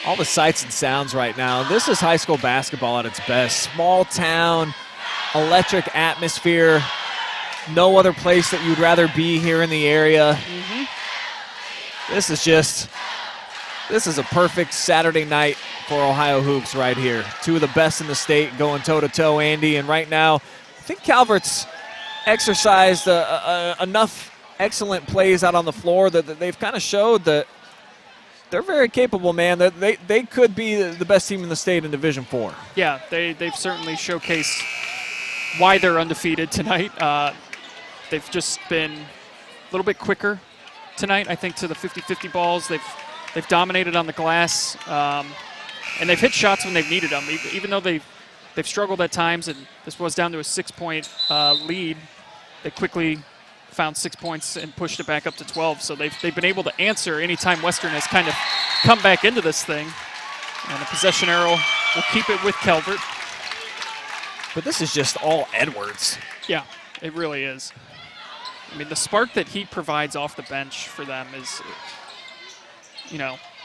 Speaker 1: all the sights and sounds right now. This is high school basketball at its best. Small town, electric atmosphere. No other place that you'd rather be here in the area. This is a perfect Saturday night for Ohio Hoops right here. Two of the best in the state going toe-to-toe, Andy. And right now, I think Calvert's exercised enough excellent plays out on the floor that they've kind of showed that they're very capable, man. They could be the best team in the state in Division IV.
Speaker 9: Yeah, they've certainly showcased why they're undefeated tonight. They've just been a little bit quicker tonight, I think, to the 50-50 balls. They've dominated on the glass, and they've hit shots when they've needed them. Even though they've struggled at times, and this was down to a 6-point lead, they quickly found 6 points and pushed it back up to 12. So they've been able to answer anytime Western has kind of come back into this thing. And the possession arrow will keep it with Calvert.
Speaker 1: But this is just all Edwards.
Speaker 9: Yeah, it really is. I mean, the spark that he provides off the bench for them is,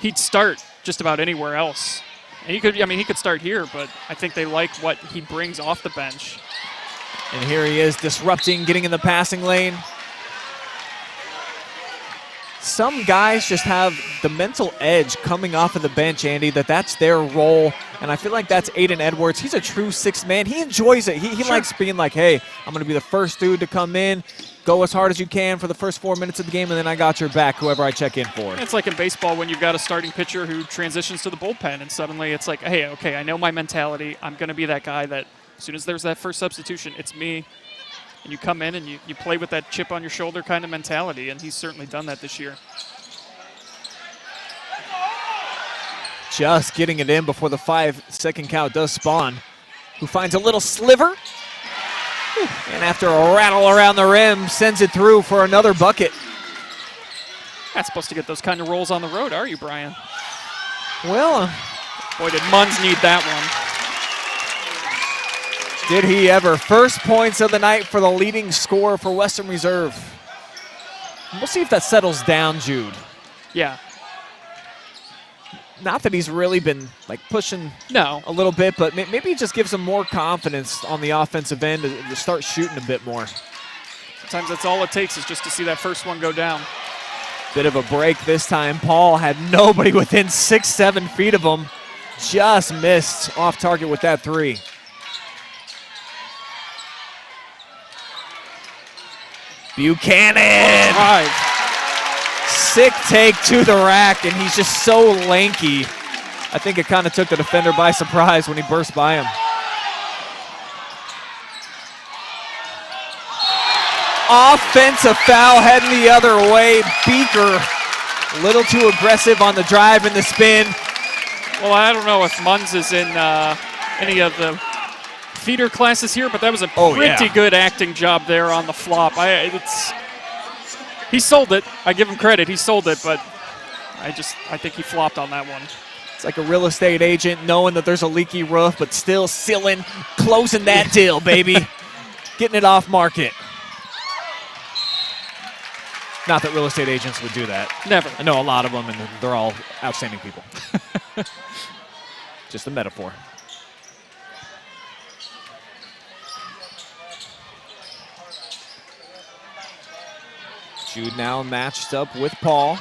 Speaker 9: he'd start just about anywhere else. And he could start here, but I think they like what he brings off the bench.
Speaker 1: And here he is disrupting, getting in the passing lane. Some guys just have the mental edge coming off of the bench, Andy, that's their role. And I feel like that's Aiden Edwards. He's a true sixth man. He enjoys it. He likes being like, hey, I'm going to be the first dude to come in, go as hard as you can for the first 4 minutes of the game, and then I got your back, whoever I check in for.
Speaker 9: It's like in baseball when you've got a starting pitcher who transitions to the bullpen, and suddenly it's like, hey, okay, I know my mentality. I'm going to be that guy that as soon as there's that first substitution, it's me. And you come in and you play with that chip on your shoulder kind of mentality, and he's certainly done that this year.
Speaker 1: Just getting it in before the 5-second count does Spahn, who finds a little sliver. And after a rattle around the rim, sends it through for another bucket.
Speaker 9: Not supposed to get those kind of rolls on the road, are you, Brian?
Speaker 1: Well,
Speaker 9: boy, did Munns need that one.
Speaker 1: Did he ever? First points of the night for the leading scorer for Western Reserve. We'll see if that settles down, Jude.
Speaker 9: Yeah.
Speaker 1: Not that he's really been like pushing a little bit, but maybe it just gives him more confidence on the offensive end to start shooting a bit more.
Speaker 9: Sometimes that's all it takes is just to see that first one go down.
Speaker 1: Bit of a break this time. Paul had nobody within 6-7 feet of him. Just missed off target with that three. Buchanan!
Speaker 9: Drive.
Speaker 1: Sick take to the rack, and he's just so lanky. I think it kind of took the defender by surprise when he burst by him. Offensive foul heading the other way. Beaker, a little too aggressive on the drive and the spin.
Speaker 9: Well, I don't know if Munz is in any of the feeder classes here, but that was a pretty good acting job there on the flop. He sold it. I give him credit. He sold it, but I think he flopped on that one.
Speaker 1: It's like a real estate agent knowing that there's a leaky roof, but still sealing, closing that deal, baby. Getting it off market. Not that real estate agents would do that.
Speaker 9: Never.
Speaker 1: I know a lot of them, and they're all outstanding people. Just a metaphor. Jude now matched up with Paul.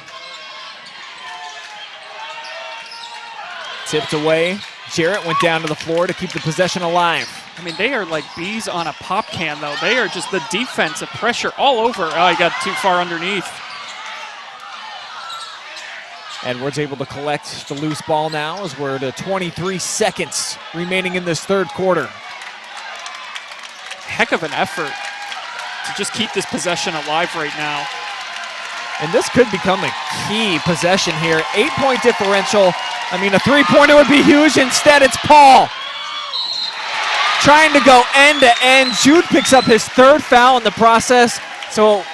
Speaker 1: Tipped away. Jarrett went down to the floor to keep the possession alive.
Speaker 9: I mean, they are like bees on a pop can, though. They are just the defensive pressure all over. Oh, he got too far underneath.
Speaker 1: Edwards able to collect the loose ball now as we're to 23 seconds remaining in this third quarter.
Speaker 9: Heck of an effort to just keep this possession alive right now.
Speaker 1: And this could become a key possession here. 8-point differential. I mean, a three-pointer would be huge. Instead, it's Paul trying to go end to end. Jude picks up his third foul in the process. So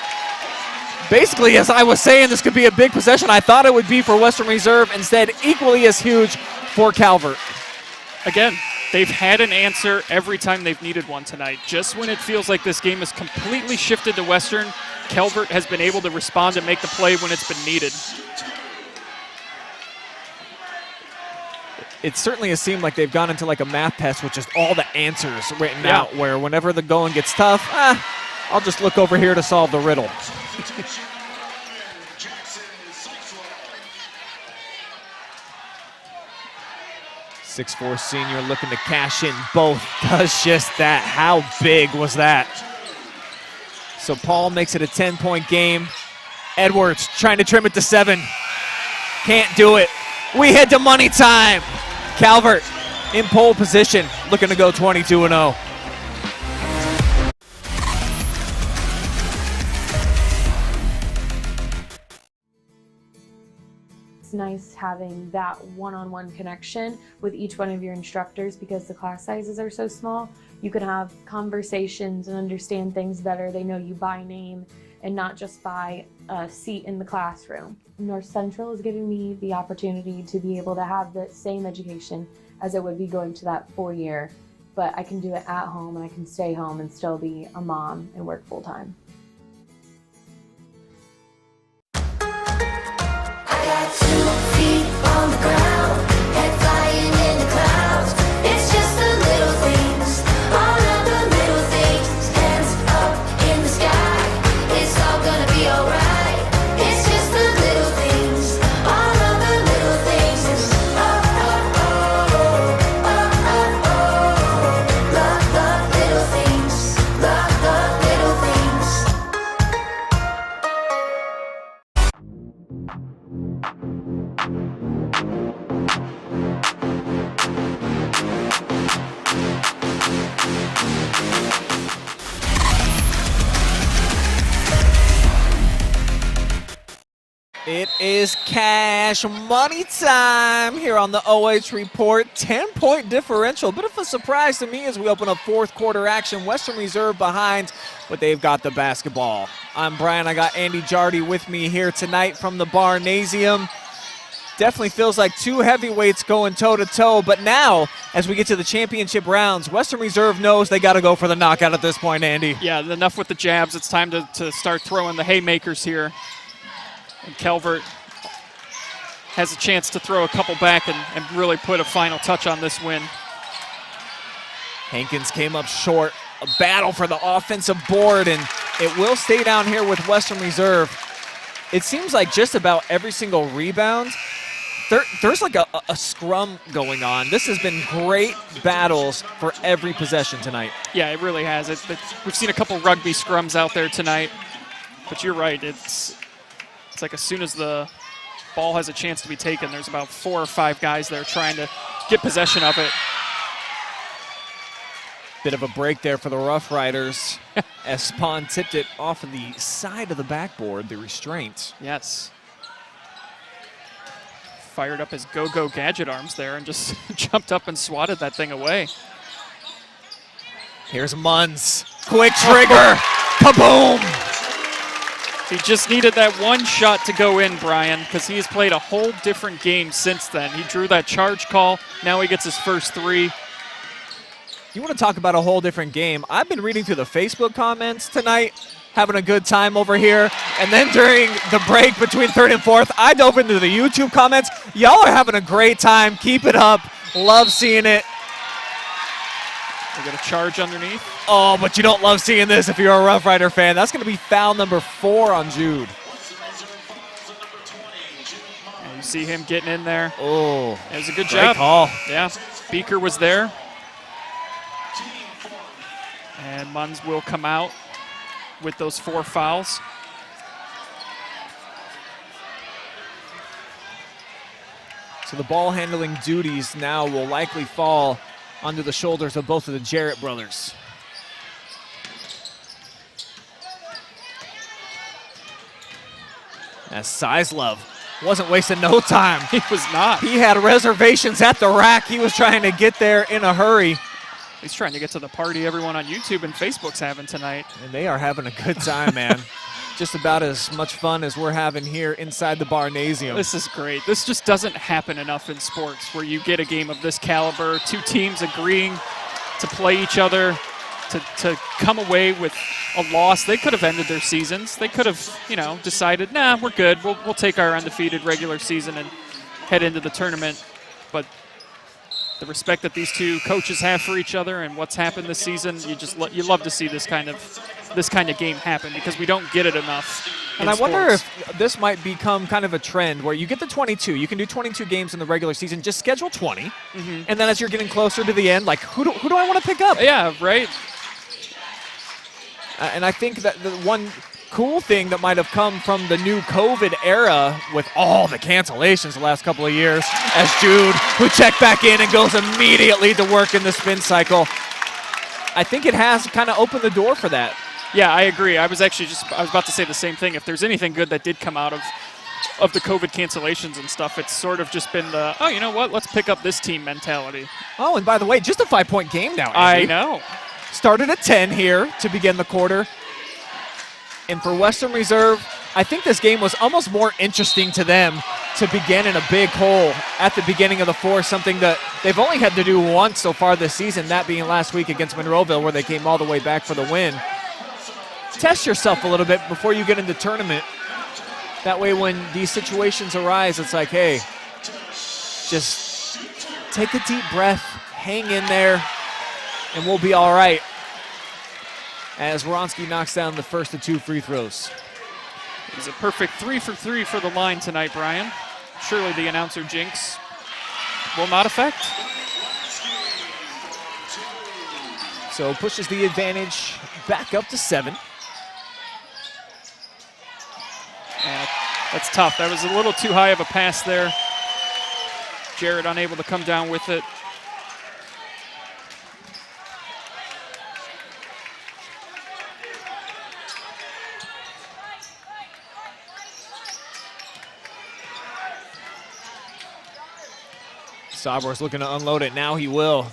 Speaker 1: basically, as I was saying, this could be a big possession. I thought it would be for Western Reserve. Instead, equally as huge for Calvert.
Speaker 9: Again, they've had an answer every time they've needed one tonight. Just when it feels like this game is completely shifted to Western, Calvert has been able to respond and make the play when it's been needed.
Speaker 1: It certainly has seemed like they've gone into like a math test with just all the answers written out, where whenever the going gets tough, I'll just look over here to solve the riddle. 6'4" senior looking to cash in both. Does just that. How big was that? So Paul makes it a 10-point game. Edwards trying to trim it to 7. Can't do it. We head to money time. Calvert in pole position, looking to go 22-0.
Speaker 2: It's nice having that one-on-one connection with each one of your instructors because the class sizes are so small. You can have conversations and understand things better. They know you by name and not just by a seat in the classroom. North Central is giving me the opportunity to be able to have the same education as it would be going to that 4-year, but I can do it at home and I can stay home and still be a mom and work full-time.
Speaker 4: I got 2 feet on the ground, head flying in the clouds. It's just the little things, all of the little things. Hands up in the sky, it's all gonna be alright. It's just the little things, all of the little things. Oh, oh, oh, oh, oh, oh. Love the little things, love the little things.
Speaker 1: It is cash money time here on the OH.Report. 10-point differential. Bit of a surprise to me as we open up fourth quarter action. Western Reserve behind, but they've got the basketball. I'm Brian. I got Andy Jardy with me here tonight from the Barnasium. Definitely feels like two heavyweights going toe-to-toe, but now, as we get to the championship rounds, Western Reserve knows they got to go for the knockout at this point, Andy.
Speaker 9: Yeah, enough with the jabs. It's time to start throwing the haymakers here. And Calvert has a chance to throw a couple back and really put a final touch on this win.
Speaker 1: Hankins came up short. A battle for the offensive board, and it will stay down here with Western Reserve. It seems like just about every single rebound, there's like a scrum going on. This has been great battles for every possession tonight.
Speaker 9: Yeah, it really has. We've seen a couple rugby scrums out there tonight, but you're right. It's like as soon as the ball has a chance to be taken, there's about 4 or 5 guys there trying to get possession of it.
Speaker 1: Bit of a break there for the Rough Riders as Spawn tipped it off of the side of the backboard, the restraint.
Speaker 9: Yes. Fired up his go-go gadget arms there and just jumped up and swatted that thing away.
Speaker 1: Here's Munns. Quick trigger. Kaboom!
Speaker 9: He just needed that one shot to go in, Brian, because he has played a whole different game since then. He drew that charge call. Now he gets his first 3.
Speaker 1: You want to talk about a whole different game? I've been reading through the Facebook comments tonight, having a good time over here. And then during the break between 3rd and 4th, I dove into the YouTube comments. Y'all are having a great time. Keep it up. Love seeing it.
Speaker 9: We got a charge underneath.
Speaker 1: Oh, but you don't love seeing this if you're a Rough Rider fan. That's going to be foul number 4 on Jude.
Speaker 9: And you see him getting in there.
Speaker 1: Oh,
Speaker 9: it was a good
Speaker 1: great
Speaker 9: job.
Speaker 1: Call.
Speaker 9: Yeah, Beaker was there. And Munns will come out with those 4 fouls.
Speaker 1: So the ball handling duties now will likely fall onto the shoulders of both of the Jarrett brothers. As Sizlove wasn't wasting no time.
Speaker 9: He was not.
Speaker 1: He had reservations at the rack. He was trying to get there in a hurry.
Speaker 9: He's trying to get to the party everyone on YouTube and Facebook's having tonight.
Speaker 1: And they are having a good time, man. Just about as much fun as we're having here inside the Barnasium.
Speaker 9: This is great. This just doesn't happen enough in sports where you get a game of this caliber, 2 teams agreeing to play each other, to come away with a loss. They could have ended their seasons. They could have, decided, nah, we're good. We'll take our undefeated regular season and head into the tournament. But the respect that these 2 coaches have for each other and what's happened this season, you love to see this kind of game happen because we don't get it enough.
Speaker 1: And I wonder if this might become kind of a trend where you get the 22. You can do 22 games in the regular season. Just schedule 20. Mm-hmm. And then as you're getting closer to the end, like, who do I want to pick up?
Speaker 9: Yeah, right.
Speaker 1: And I think that the one cool thing that might have come from the new COVID era with all the cancellations the last couple of years, as Jude, who checked back in and goes immediately to work in the spin cycle, I think it has kind of opened the door for that.
Speaker 9: Yeah, I agree. I was about to say the same thing. If there's anything good that did come out of the COVID cancellations and stuff, it's sort of just been the, oh, you know what, let's pick up this team mentality.
Speaker 1: Oh, and by the way, just a 5-point game now, Andy.
Speaker 9: I know.
Speaker 1: Started at 10 here to begin the quarter. And for Western Reserve, I think this game was almost more interesting to them to begin in a big hole at the beginning of the 4th, something that they've only had to do once so far this season, that being last week against Monroeville where they came all the way back for the win. Test yourself a little bit before you get into tournament. That way when these situations arise, it's like, hey, just take a deep breath, hang in there, and we'll be all right. As Wronski knocks down the first of 2 free throws.
Speaker 9: He's a perfect 3 for 3 for the line tonight, Brian. Surely the announcer jinx will not affect.
Speaker 1: So pushes the advantage back up to 7.
Speaker 9: Yeah, that's tough. That was a little too high of a pass there. Jarrett unable to come down with it.
Speaker 1: Sabor's looking to unload it. Now he will.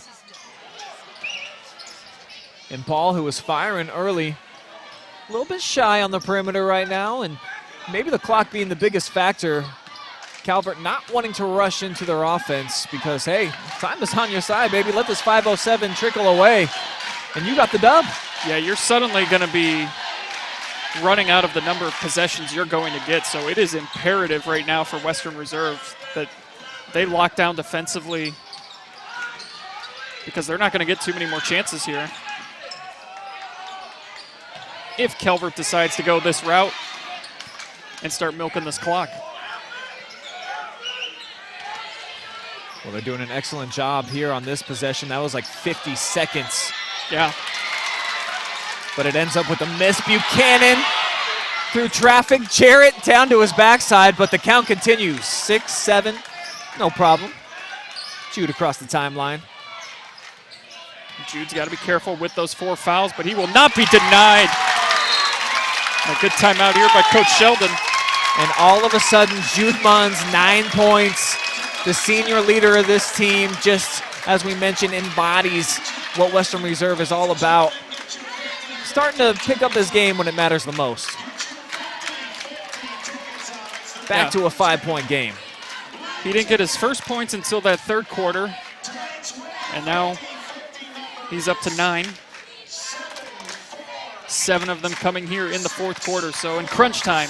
Speaker 1: And Paul, who was firing early, a little bit shy on the perimeter right now, and maybe the clock being the biggest factor, Calvert not wanting to rush into their offense because, hey, time is on your side, baby. Let this 5:07 trickle away, and you got the dub.
Speaker 9: Yeah, you're suddenly going to be running out of the number of possessions you're going to get, so it is imperative right now for Western Reserve that they lock down defensively because they're not going to get too many more chances here. If Calvert decides to go this route and start milking this clock.
Speaker 1: Well, they're doing an excellent job here on this possession. That was like 50 seconds.
Speaker 9: Yeah.
Speaker 1: But it ends up with a miss. Buchanan through traffic. Jarrett down to his backside, but the count continues. 6-7, no problem. Jude across the timeline.
Speaker 9: Jude's got to be careful with those 4 fouls, but he will not be denied. A good timeout here by Coach Sheldon.
Speaker 1: And all of a sudden, Jude Munn's 9 points. The senior leader of this team, just as we mentioned, embodies what Western Reserve is all about. Starting to pick up this game when it matters the most. Back to a 5-point game.
Speaker 9: He didn't get his first points until that third quarter, and now he's up to 9. 7 of them coming here in the fourth quarter. So in crunch time,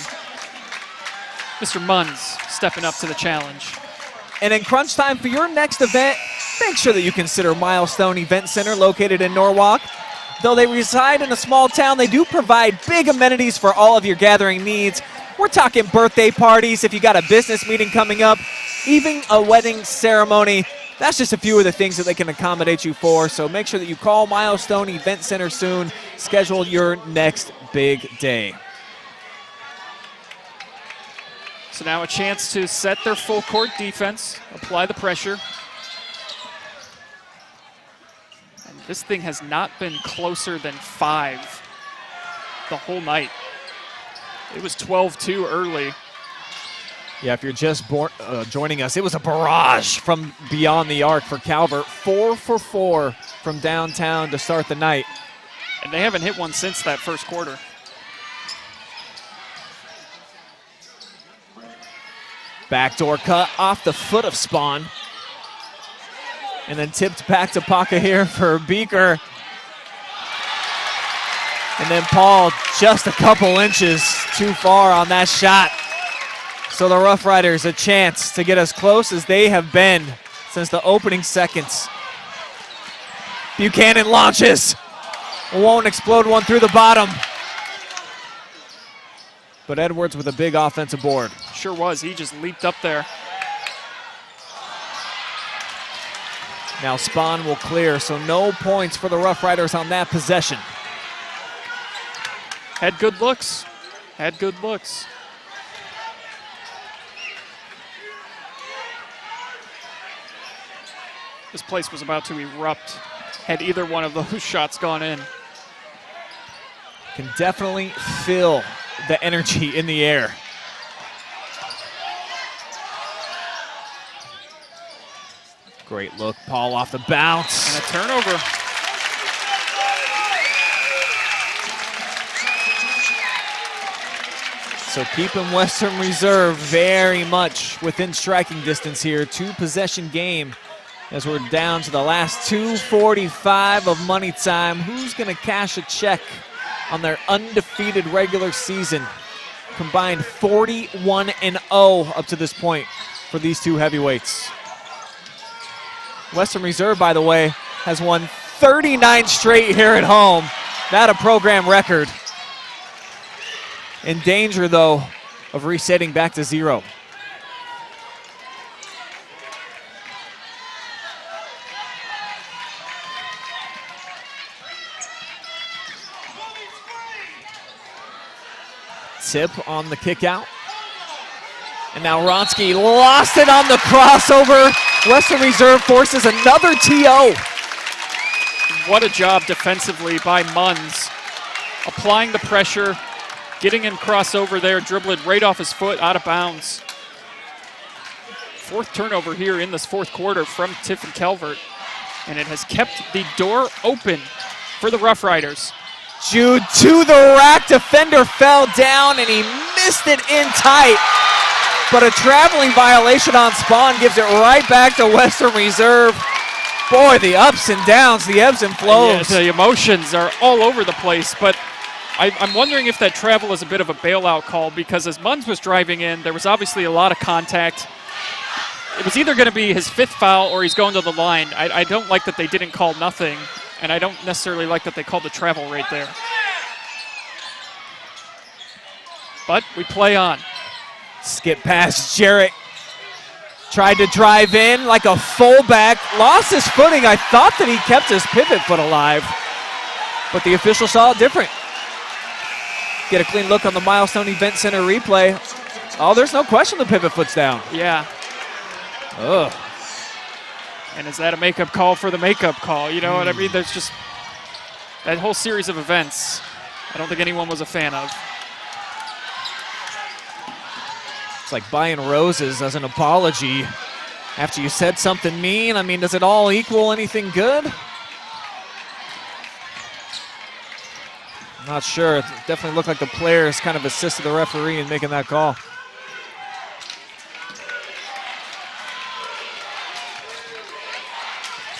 Speaker 9: Mr. Munns stepping up to the challenge.
Speaker 1: And in crunch time for your next event, make sure that you consider Milestone Event Center located in Norwalk. Though they reside in a small town, they do provide big amenities for all of your gathering needs. We're talking birthday parties, if you got a business meeting coming up, even a wedding ceremony. That's just a few of the things that they can accommodate you for. So make sure that you call Milestone Event Center soon. Schedule your next big day.
Speaker 9: So now a chance to set their full court defense, apply the pressure. And this thing has not been closer than 5 the whole night. It was 12-2 early.
Speaker 1: Yeah, if you're just joining us, it was a barrage from beyond the arc for Calvert. 4 for 4 from downtown to start the night.
Speaker 9: And they haven't hit one since that first quarter.
Speaker 1: Backdoor cut off the foot of Spawn. And then tipped back to Paca here for Beaker. And then Paul just a couple inches too far on that shot. So the Rough Riders a chance to get as close as they have been since the opening seconds. Buchanan launches. Won't explode one through the bottom. But Edwards with a big offensive board.
Speaker 9: Sure was. He just leaped up there.
Speaker 1: Now Spawn will clear, so no points for the Rough Riders on that possession.
Speaker 9: Had good looks. Had good looks. This place was about to erupt had either one of those shots gone in.
Speaker 1: Can definitely feel the energy in the air. Great look, Paul off the bounce.
Speaker 9: And a turnover.
Speaker 1: So keeping Western Reserve very much within striking distance here. 2-possession game as we're down to the last 2:45 of money time. Who's going to cash a check on their undefeated regular season? Combined 41-0 up to this point for these two heavyweights. Western Reserve, by the way, has won 39 straight here at home. That a program record. In danger, though, of resetting back to 0. Tip on the kick out. And now Ronsky lost it on the crossover. Western Reserve forces another TO.
Speaker 9: What a job defensively by Munns. Applying the pressure, getting in crossover there, dribbling right off his foot, out of bounds. 4th turnover here in this 4th quarter from Tiffin Calvert. And it has kept the door open for the Rough Riders.
Speaker 1: Jude to the rack, defender fell down and he missed it in tight. but a traveling violation on Spawn gives it right back to Western Reserve. Boy, the ups and downs, the ebbs and flows.
Speaker 9: Yeah, the emotions are all over the place, but I'm wondering if that travel is a bit of a bailout call, because as Munns was driving in, there was obviously a lot of contact. It was either going to be his 5th foul or he's going to the line. I don't like that they didn't call nothing, and I don't necessarily like that they called the travel right there. But we play on.
Speaker 1: Skip past Jarrett. Tried to drive in like a fullback. Lost his footing. I thought that he kept his pivot foot alive, but the official saw it different. Get a clean look on the Milestone Event Center replay. Oh, there's no question the pivot foot's down.
Speaker 9: Yeah.
Speaker 1: Ugh.
Speaker 9: And is that a makeup call for the makeup call? You know what I mean? There's just that whole series of events I don't think anyone was a fan of.
Speaker 1: It's like buying roses as an apology after you said something mean. I mean, does it all equal anything good? Not sure. It definitely looked like the players kind of assisted the referee in making that call.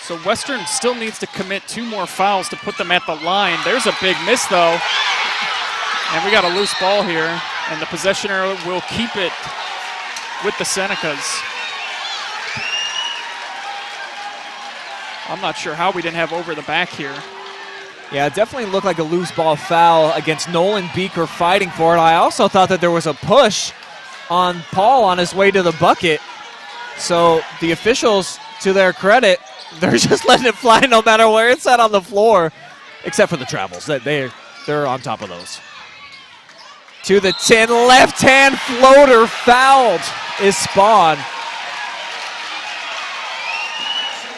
Speaker 9: So Western still needs to commit 2 more fouls to put them at the line. There's a big miss, though. And we got a loose ball here, and the possession arrow will keep it with the Senecas. I'm not sure how we didn't have over the back here.
Speaker 1: Yeah, it definitely looked like a loose ball foul against Nolan Beaker fighting for it. I also thought that there was a push on Paul on his way to the bucket. So the officials, to their credit, they're just letting it fly no matter where it's at on the floor, except for the travels. They're on top of those. To the 10, left-hand floater fouled is Spawn.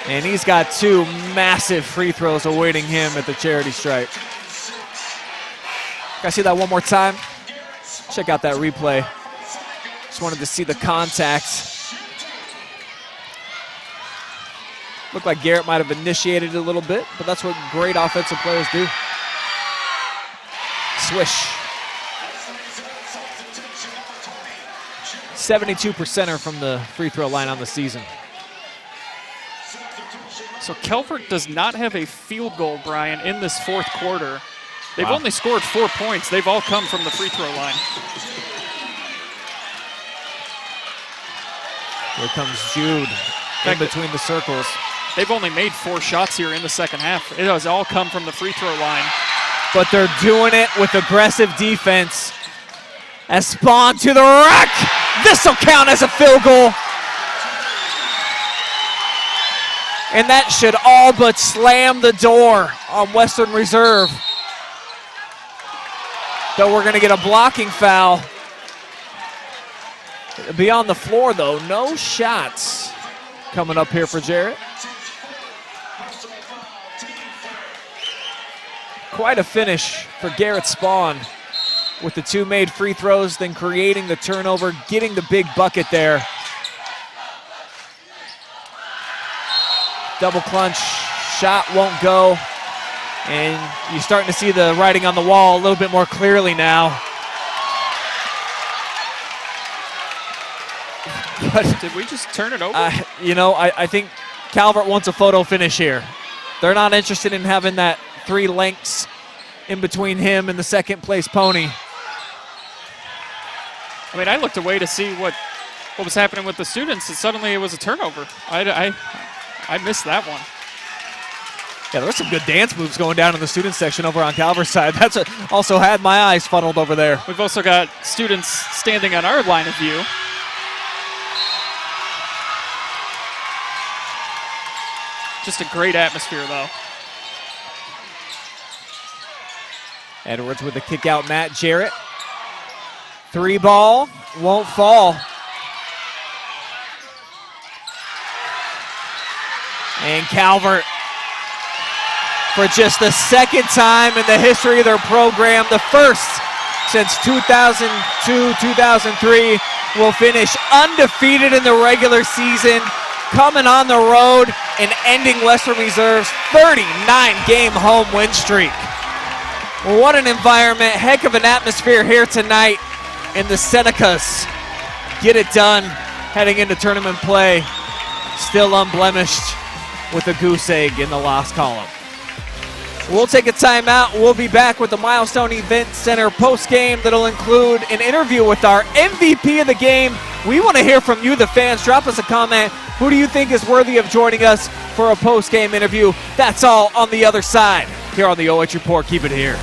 Speaker 1: And he's got 2 massive free throws awaiting him at the charity stripe. Guys, see that one more time? Check out that replay. Just wanted to see the contact. Looked like Garrett might have initiated it a little bit, but that's what great offensive players do. Swish. 72%er from the free throw line on the season.
Speaker 9: So Calvert does not have a field goal, Brian, in this 4th quarter. They've only scored 4 points. They've all come from the free throw line.
Speaker 1: Here comes Jude in between the circles.
Speaker 9: They've only made 4 shots here in the second half. It has all come from the free throw line.
Speaker 1: But they're doing it with aggressive defense. As Spawn to the rack. This will count as a field goal. And that should all but slam the door on Western Reserve. Though we're going to get a blocking foul. It'll be on the floor, though. No shots coming up here for Jarrett. Quite a finish for Garrett Spawn with the 2 made free throws, then creating the turnover, getting the big bucket there. Double clutch, shot won't go. And you're starting to see the writing on the wall a little bit more clearly now.
Speaker 9: But did we just turn it over?
Speaker 1: I think Calvert wants a photo finish here. They're not interested in having that 3 lengths in between him and the second place pony.
Speaker 9: I mean, I looked away to see what was happening with the students, and suddenly it was a turnover. I missed that one.
Speaker 1: Yeah, there were some good dance moves going down in the student section over on Calvert's side. That's what also had my eyes funneled over there.
Speaker 9: We've also got students standing on our line of view. Just a great atmosphere, though.
Speaker 1: Edwards with the kick out, Matt Jarrett. 3 ball, won't fall. And Calvert, for just the 2nd time in the history of their program, the first since 2002-2003, will finish undefeated in the regular season, coming on the road and ending Western Reserve's 39-game home win streak. What an environment, heck of an atmosphere here tonight in the Senecas. get it done heading into tournament play. Still unblemished with a goose egg in the loss column. We'll take a timeout. We'll be back with the Milestone Event Center post-game that'll include an interview with our MVP of the game. We want to hear from you, the fans. Drop us a comment. Who do you think is worthy of joining us for a post-game interview? That's all on the other side here on the OH.Report. Keep it here.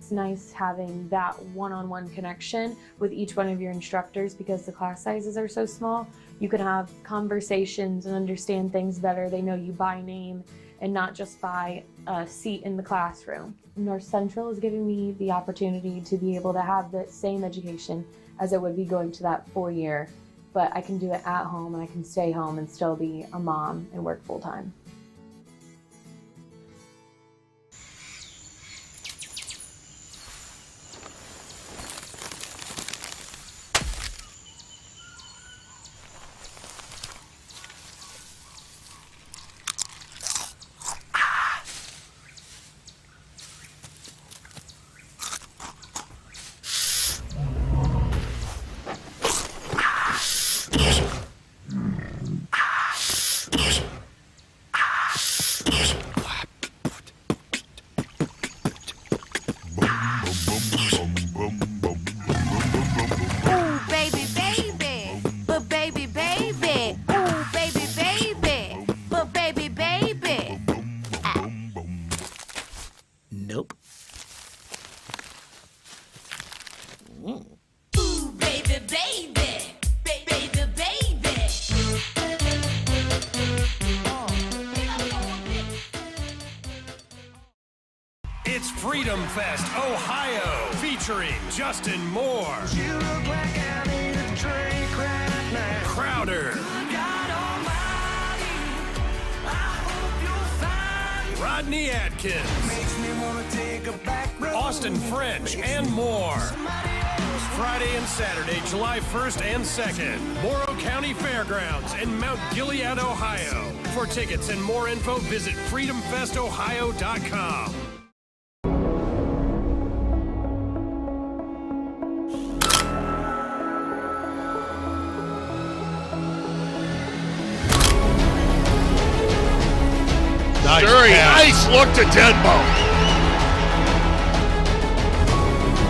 Speaker 2: It's nice having that one-on-one connection with each one of your instructors because the class sizes are so small. You can have conversations and understand things better. They know you by name and not just by a seat in the classroom. North Central is giving me the opportunity to be able to have the same education as it would be going to that 4-year, but I can do it at home and I can stay home and still be a mom and work full-time.
Speaker 5: It's Freedom Fest, Ohio, featuring Justin Moore, you look like I need a drink right now. Crowder, God Almighty, I hope you'll find Rodney Atkins, makes me wanna take a back road. Austin French, and more. Friday and Saturday, July 1st and 2nd, Morrow County Fairgrounds in Mount Gilead, Ohio. For tickets and more info, visit freedomfestohio.com.
Speaker 6: Nice look to Denbo.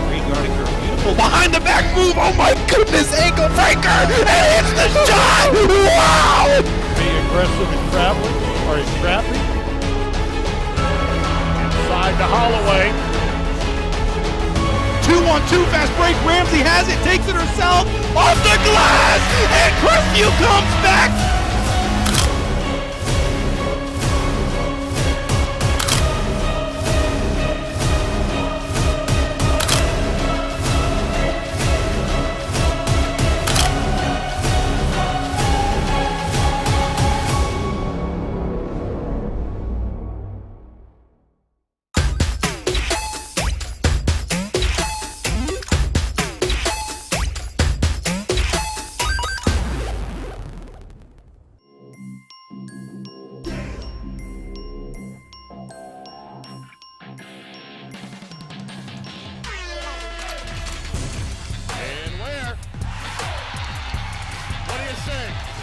Speaker 7: Regarding her beautiful behind the back move. Oh my goodness, ankle breaker. And it's the shot. Wow.
Speaker 8: Being aggressive and traveling, or he's trapping. Inside to Holloway.
Speaker 7: 2-on-2 fast break. Ramsey has it, takes it herself off the glass. And Crestview comes back.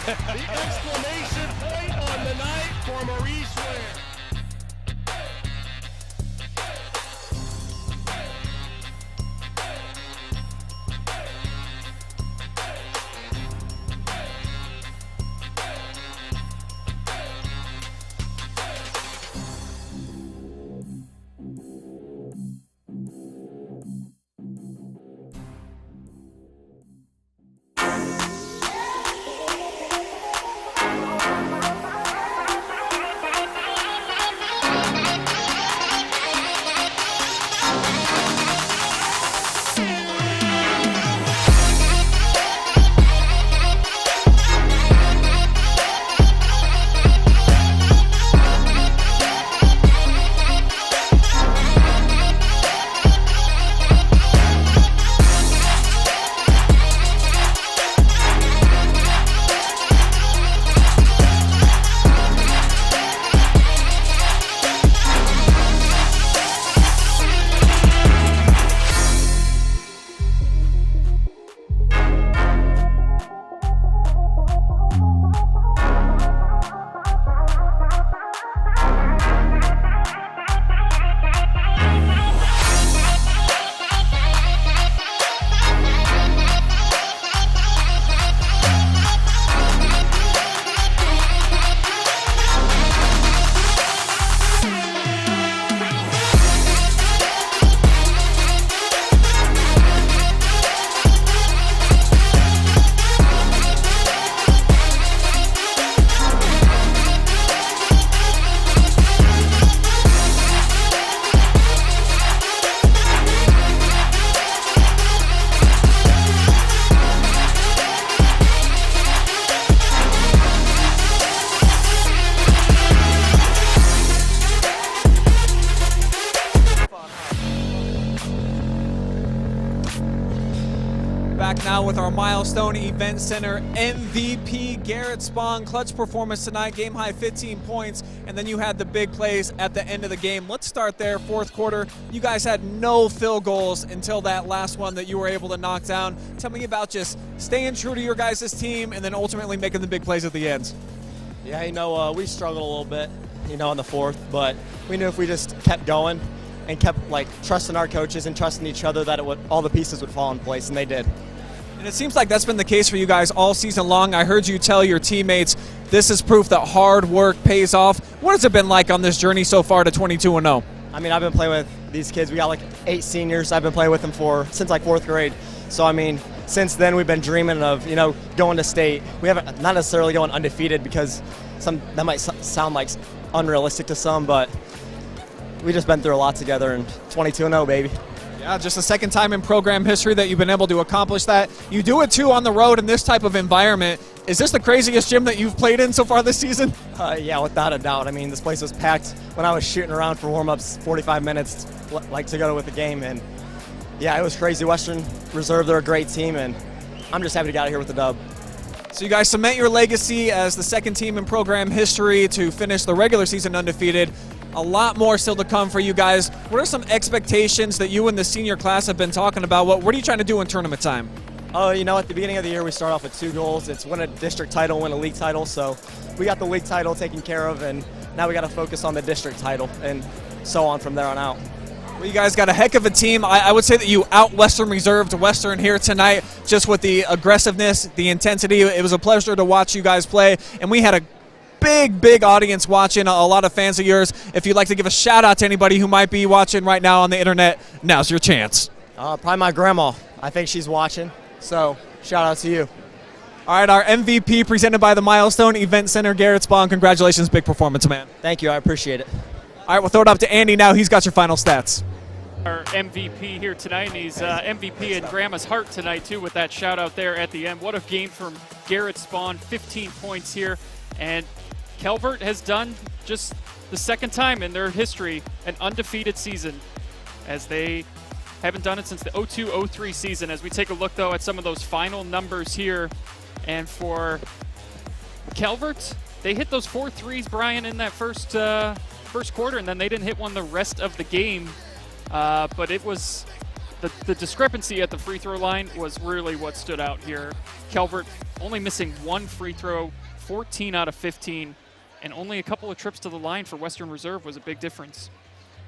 Speaker 6: The exclamation point on the night for Maurice Ware.
Speaker 1: back now with our Milestone Event Center MVP, Garrett Spahn. Clutch performance tonight, game high 15 points, and then you had the big plays at the end of the game. Let's start there, fourth quarter. You guys had no field goals until that last one that you were able to knock down. Tell me about just staying true to your guys' team and then ultimately making the big plays at the end.
Speaker 11: Yeah, we struggled a little bit, in the fourth, but we knew if we just kept going and kept trusting our coaches and trusting each other that all the pieces would fall in place, and they did.
Speaker 1: And it seems like that's been the case for you guys all season long. I heard you tell your teammates this is proof that hard work pays off. What has it been like on this journey so far to 22-0?
Speaker 11: I mean, I've been playing with these kids. We got 8 seniors I've been playing with them since 4th grade. So, I mean, since then we've been dreaming of, going to state. We haven't, not necessarily going undefeated because that might sound like unrealistic to some, but we just been through a lot together, and 22-0, baby.
Speaker 1: Yeah, just the second time in program history that you've been able to accomplish that. You do it, too, on the road in this type of environment. Is this the craziest gym that you've played in so far this season?
Speaker 11: Yeah, without a doubt. I mean, this place was packed when I was shooting around for warm-ups 45 minutes, to go with the game. And, yeah, it was crazy. Western Reserve, they're a great team, and I'm just happy to get out here with the dub.
Speaker 1: So you guys cement your legacy as the second team in program history to finish the regular season undefeated. A lot more still to come for you guys. What are some expectations that you and the senior class have been talking about? What are you trying to do in tournament time?
Speaker 11: At the beginning of the year, we start off with 2 goals. It's win a district title, win a league title. So we got the league title taken care of, and now we got to focus on the district title and so on from there on out.
Speaker 1: Well, you guys got a heck of a team. I would say that you out-Western Reserved Western here tonight just with the aggressiveness, the intensity. It was a pleasure to watch you guys play, and we had a big audience watching, a lot of fans of yours. If you'd like to give a shout-out to anybody who might be watching right now on the internet, now's your chance.
Speaker 11: Probably my grandma. I think she's watching, so shout-out to you.
Speaker 1: All right, our MVP presented by the Milestone Event Center, Garrett Spahn. Congratulations, big performance, man.
Speaker 11: Thank you, I appreciate it.
Speaker 1: All right, we'll throw it up to Andy now. He's got your final stats.
Speaker 9: Our MVP here tonight, and he's MVP in Grandma's heart tonight, too, with that shout-out there at the end. What a game from Garrett Spahn, 15 points here. And Calvert has done just the second time in their history an undefeated season, as they haven't done it since the 02-03 season. As we take a look, though, at some of those final numbers here. And for Calvert, they hit those 4 threes, Brian, in that first quarter, and then they didn't hit one the rest of the game. But it was the discrepancy at the free throw line was really what stood out here. Calvert only missing 1 free throw, 14 out of 15, and only a couple of trips to the line for Western Reserve was a big difference.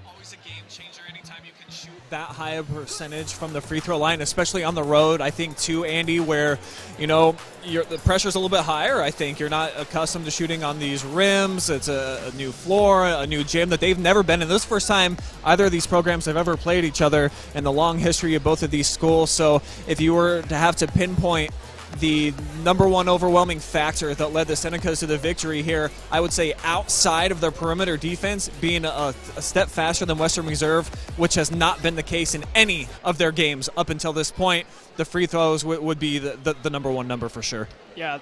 Speaker 1: Always a game changer anytime you can shoot that high a percentage from the free throw line, especially on the road. I think, too, Andy, where, the pressure's a little bit higher. I think you're not accustomed to shooting on these rims. It's a new floor, a new gym that they've never been in. This is the first time either of these programs have ever played each other in the long history of both of these schools. So if you were to have to pinpoint the number one overwhelming factor that led the Senecas to the victory here, I would say outside of their perimeter defense being a step faster than Western Reserve, which has not been the case in any of their games up until this point. The free throws would be the number one number for sure.
Speaker 9: Yeah,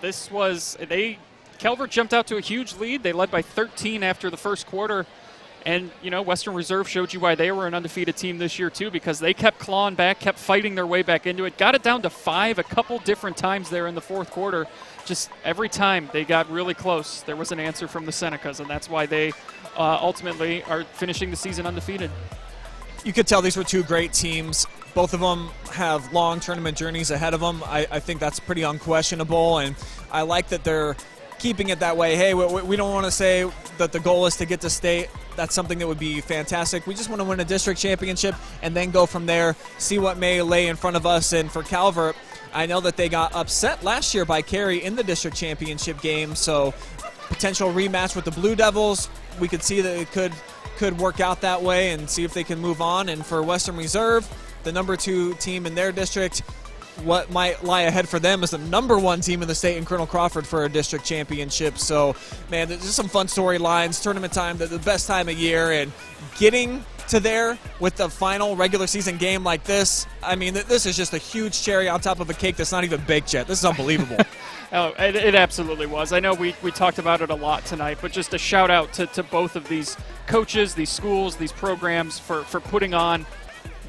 Speaker 9: Calvert jumped out to a huge lead. They led by 13 after the first quarter. And, Western Reserve showed you why they were an undefeated team this year, too, because they kept clawing back, kept fighting their way back into it, got it down to 5 a couple different times there in the fourth quarter. Just every time they got really close, there was an answer from the Senecas, and that's why they ultimately are finishing the season undefeated.
Speaker 1: You could tell these were 2 great teams. Both of them have long tournament journeys ahead of them. I think that's pretty unquestionable, and I like that they're keeping it that way. Hey, we don't want to say that the goal is to get to state. That's something that would be fantastic. We just want to win a district championship and then go from there, see what may lay in front of us. And for Calvert, I know that they got upset last year by Cary in the district championship game, so potential rematch with the Blue Devils. We could see that it could work out that way and see if they can move on. And for Western Reserve, the number 2 team in their district, what might lie ahead for them is the number 1 team in the state in Colonel Crawford for a district championship. So, man, there's just some fun storylines. Tournament time, the best time of year, and getting to there with the final regular season game like this, I mean, this is just a huge cherry on top of a cake that's not even baked yet. This is unbelievable.
Speaker 9: Oh, it absolutely was. I know we talked about it a lot tonight, but just a shout out to both of these coaches, these schools, these programs for putting on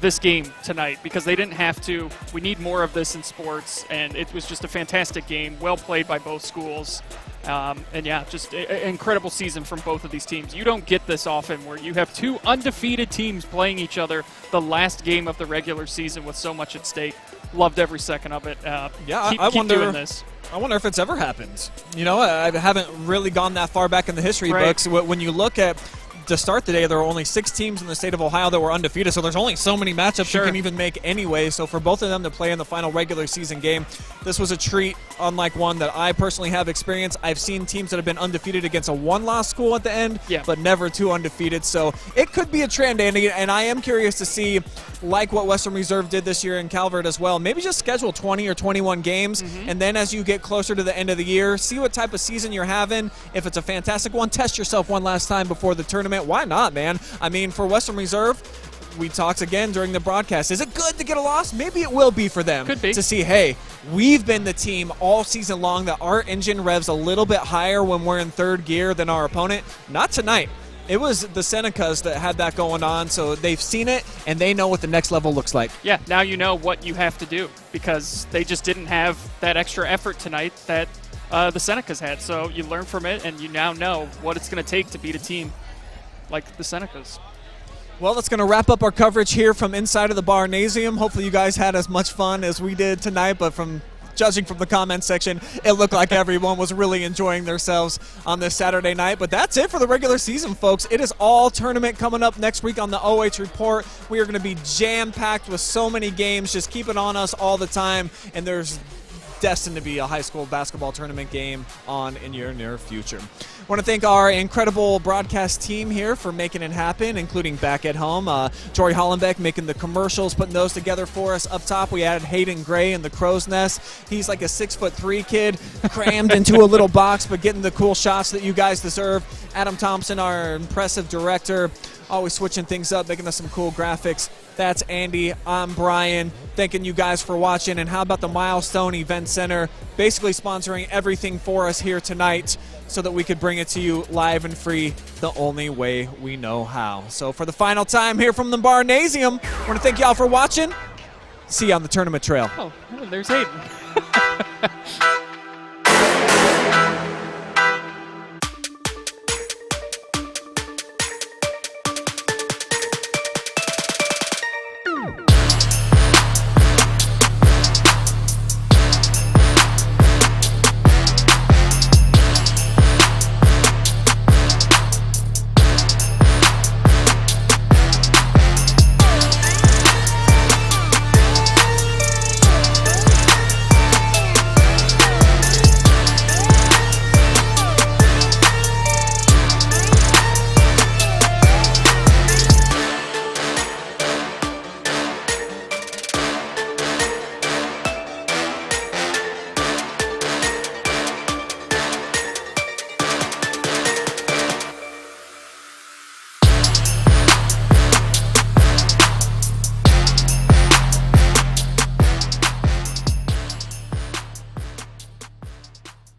Speaker 9: this game tonight because they didn't have to. We need more of this in sports, and it was just a fantastic game, well played by both schools. And yeah, just an incredible season from both of these teams. You don't get this often where you have two undefeated teams playing each other the last game of the regular season with so much at stake. Loved every second of it. Keep doing this.
Speaker 1: I wonder if it's ever happened. You know, I haven't really gone that far back in the history books. When you look at to start the day, there were only 6 teams in the state of Ohio that were undefeated, so there's only so many matchups you can even make anyway. So for both of them to play in the final regular season game, this was a treat, unlike one that I personally have experienced. I've seen teams that have been undefeated against a one-loss school at the end, but never 2 undefeated. So it could be a trend, Andy, and I am curious to see, like what Western Reserve did this year in Calvert as well, maybe just schedule 20 or 21 games, and then as you get closer to the end of the year, see what type of season you're having. If it's a fantastic one, test yourself one last time before the tournament. Why not, man? I mean, for Western Reserve, we talked again during the broadcast. Is it good to get a loss? Maybe it will be for them.
Speaker 9: Could be.
Speaker 1: To see, hey, we've been the team all season long that our engine revs a little bit higher when we're in third gear than our opponent. Not tonight. It was the Senecas that had that going on, so they've seen it, and they know what the next level looks like.
Speaker 9: Yeah, now you know what you have to do because they just didn't have that extra effort tonight that the Senecas had. So you learn from it, and you now know what it's going to take to beat a team like the Senecas.
Speaker 1: Well, that's going to wrap up our coverage here from inside of the Barnasium. Hopefully you guys had as much fun as we did tonight, but judging from the comment section, it looked like everyone was really enjoying themselves on this Saturday night. But that's it for the regular season, folks. It is all tournament coming up next week on the OH.Report. We are going to be jam-packed with so many games. Just keep it on us all the time, and there's destined to be a high school basketball tournament game on in your near future. I want to thank our incredible broadcast team here for making it happen, including back at home. Jory Hollenbeck making the commercials, putting those together for us. Up top, we added Hayden Gray in the crow's nest. He's like a 6'3" kid, crammed into a little box, but getting the cool shots that you guys deserve. Adam Thompson, our impressive director, always switching things up, making us some cool graphics. That's Andy. I'm Brian. Thanking you guys for watching. And how about the Milestone Event Center basically sponsoring everything for us here tonight so that we could bring it to you live and free the only way we know how. So for the final time here from the Barnasium, I want to thank y'all for watching. See you on the tournament trail.
Speaker 9: Oh, there's Hayden.